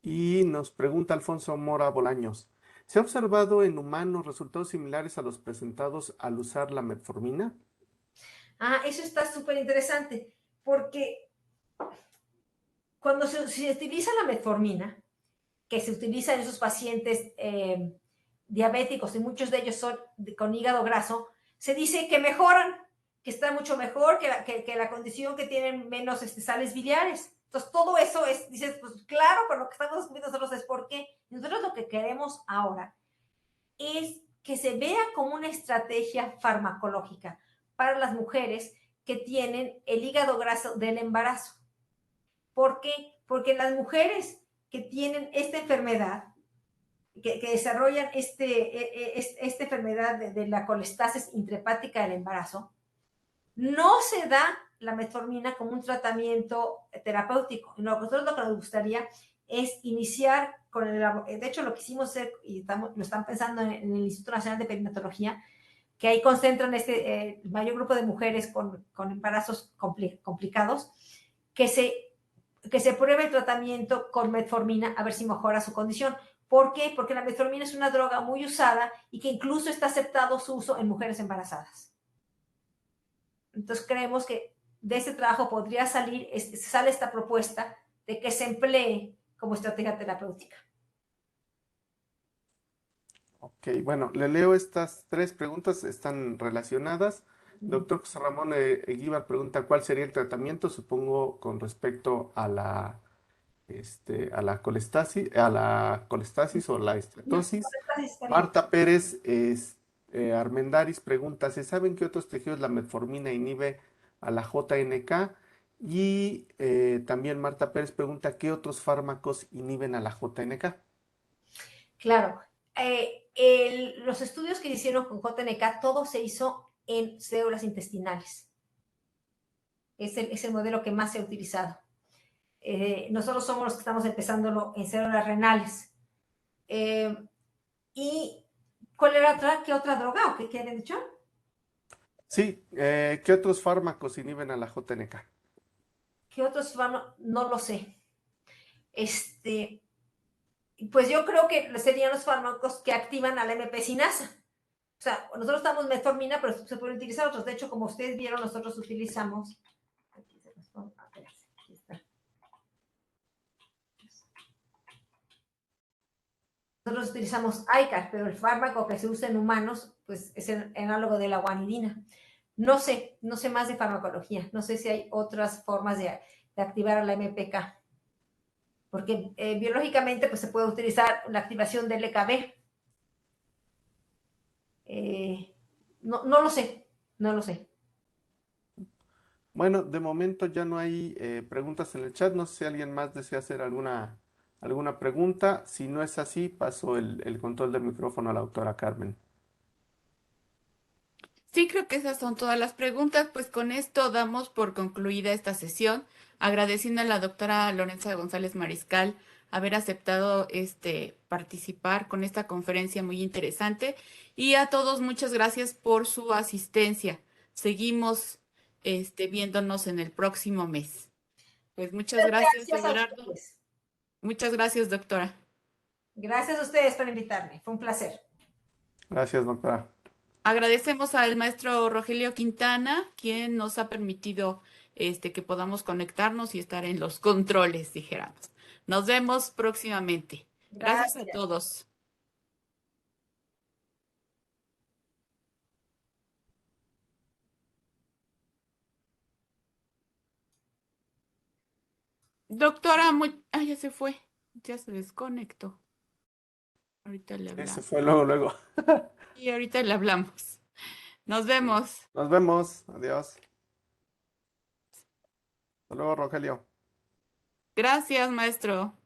Y nos pregunta Alfonso Mora Bolaños, ¿se ha observado en humanos resultados similares a los presentados al usar la metformina? Eso está súper interesante, porque cuando se utiliza la metformina, que se utiliza en esos pacientes diabéticos, y muchos de ellos son con hígado graso, se dice que mejoran, que está mucho mejor, que la condición que tienen menos sales biliares. Entonces, todo eso dices, pues claro, pero lo que estamos descubriendo nosotros es por qué. Nosotros lo que queremos ahora es que se vea como una estrategia farmacológica para las mujeres que tienen el hígado graso del embarazo. ¿Por qué? Porque las mujeres que tienen esta enfermedad, que desarrollan esta enfermedad de la colestasis intrahepática del embarazo, no se da la metformina como un tratamiento terapéutico. Nosotros lo que nos gustaría es iniciar con de hecho lo que hicimos hacer, y lo están pensando en el Instituto Nacional de Perinatología, que ahí concentran el mayor grupo de mujeres con embarazos complicados, que se pruebe el tratamiento con metformina a ver si mejora su condición. ¿Por qué? Porque la metformina es una droga muy usada y que incluso está aceptado su uso en mujeres embarazadas. Entonces creemos que de este trabajo sale esta propuesta de que se emplee como estrategia terapéutica. Ok, bueno, le leo estas tres preguntas, están relacionadas. Doctor José Ramón Eguíbar pregunta, ¿cuál sería el tratamiento? Supongo con respecto a la colestasis o la estetosis. Marta Pérez Armendáriz pregunta, ¿se saben qué otros tejidos la metformina inhibe a la JNK? Y también Marta Pérez pregunta, ¿qué otros fármacos inhiben a la JNK? Claro, los estudios que hicieron con JNK, todo se hizo en células intestinales. Es el modelo que más se ha utilizado. Nosotros somos los que estamos empezándolo en células renales. ¿Y cuál era qué otra droga o qué habían dicho? Sí, ¿qué otros fármacos inhiben a la JNK? ¿Qué otros fármacos? No lo sé. Pues yo creo que serían los fármacos que activan a la MP sinasa. O sea, nosotros estamos metformina, pero se pueden utilizar otros. De hecho, como ustedes vieron, nosotros utilizamos. Aquí está. utilizamos ICAR, pero el fármaco que se usa en humanos, pues es el análogo de la guanidina. No sé más de farmacología, no sé si hay otras formas de activar a la MPK, porque biológicamente pues se puede utilizar la activación del EKB. No lo sé, no lo sé. Bueno, de momento ya no hay preguntas en el chat. No sé si alguien más desea hacer alguna pregunta. Si no es así, paso el control del micrófono a la doctora Carmen. Sí, creo que esas son todas las preguntas. Pues con esto damos por concluida esta sesión, agradeciendo a la doctora Lorenza González Mariscal haber aceptado participar con esta conferencia muy interesante. Y a todos, muchas gracias por su asistencia. Seguimos viéndonos en el próximo mes. Pues muchas gracias, Gracias a Everardo. ustedes. Muchas gracias, doctora. Gracias a ustedes por invitarme. Fue un placer. Gracias, doctora. Agradecemos al maestro Rogelio Quintana, quien nos ha permitido que podamos conectarnos y estar en los controles, dijéramos. Nos vemos próximamente. Gracias a Gracias. todos. Doctora, ya se fue. Ya se desconectó. Ahorita le Ese hablamos. fue luego. Y ahorita le hablamos. Nos vemos. Nos vemos. Adiós. Hasta luego, Rogelio. Gracias, maestro.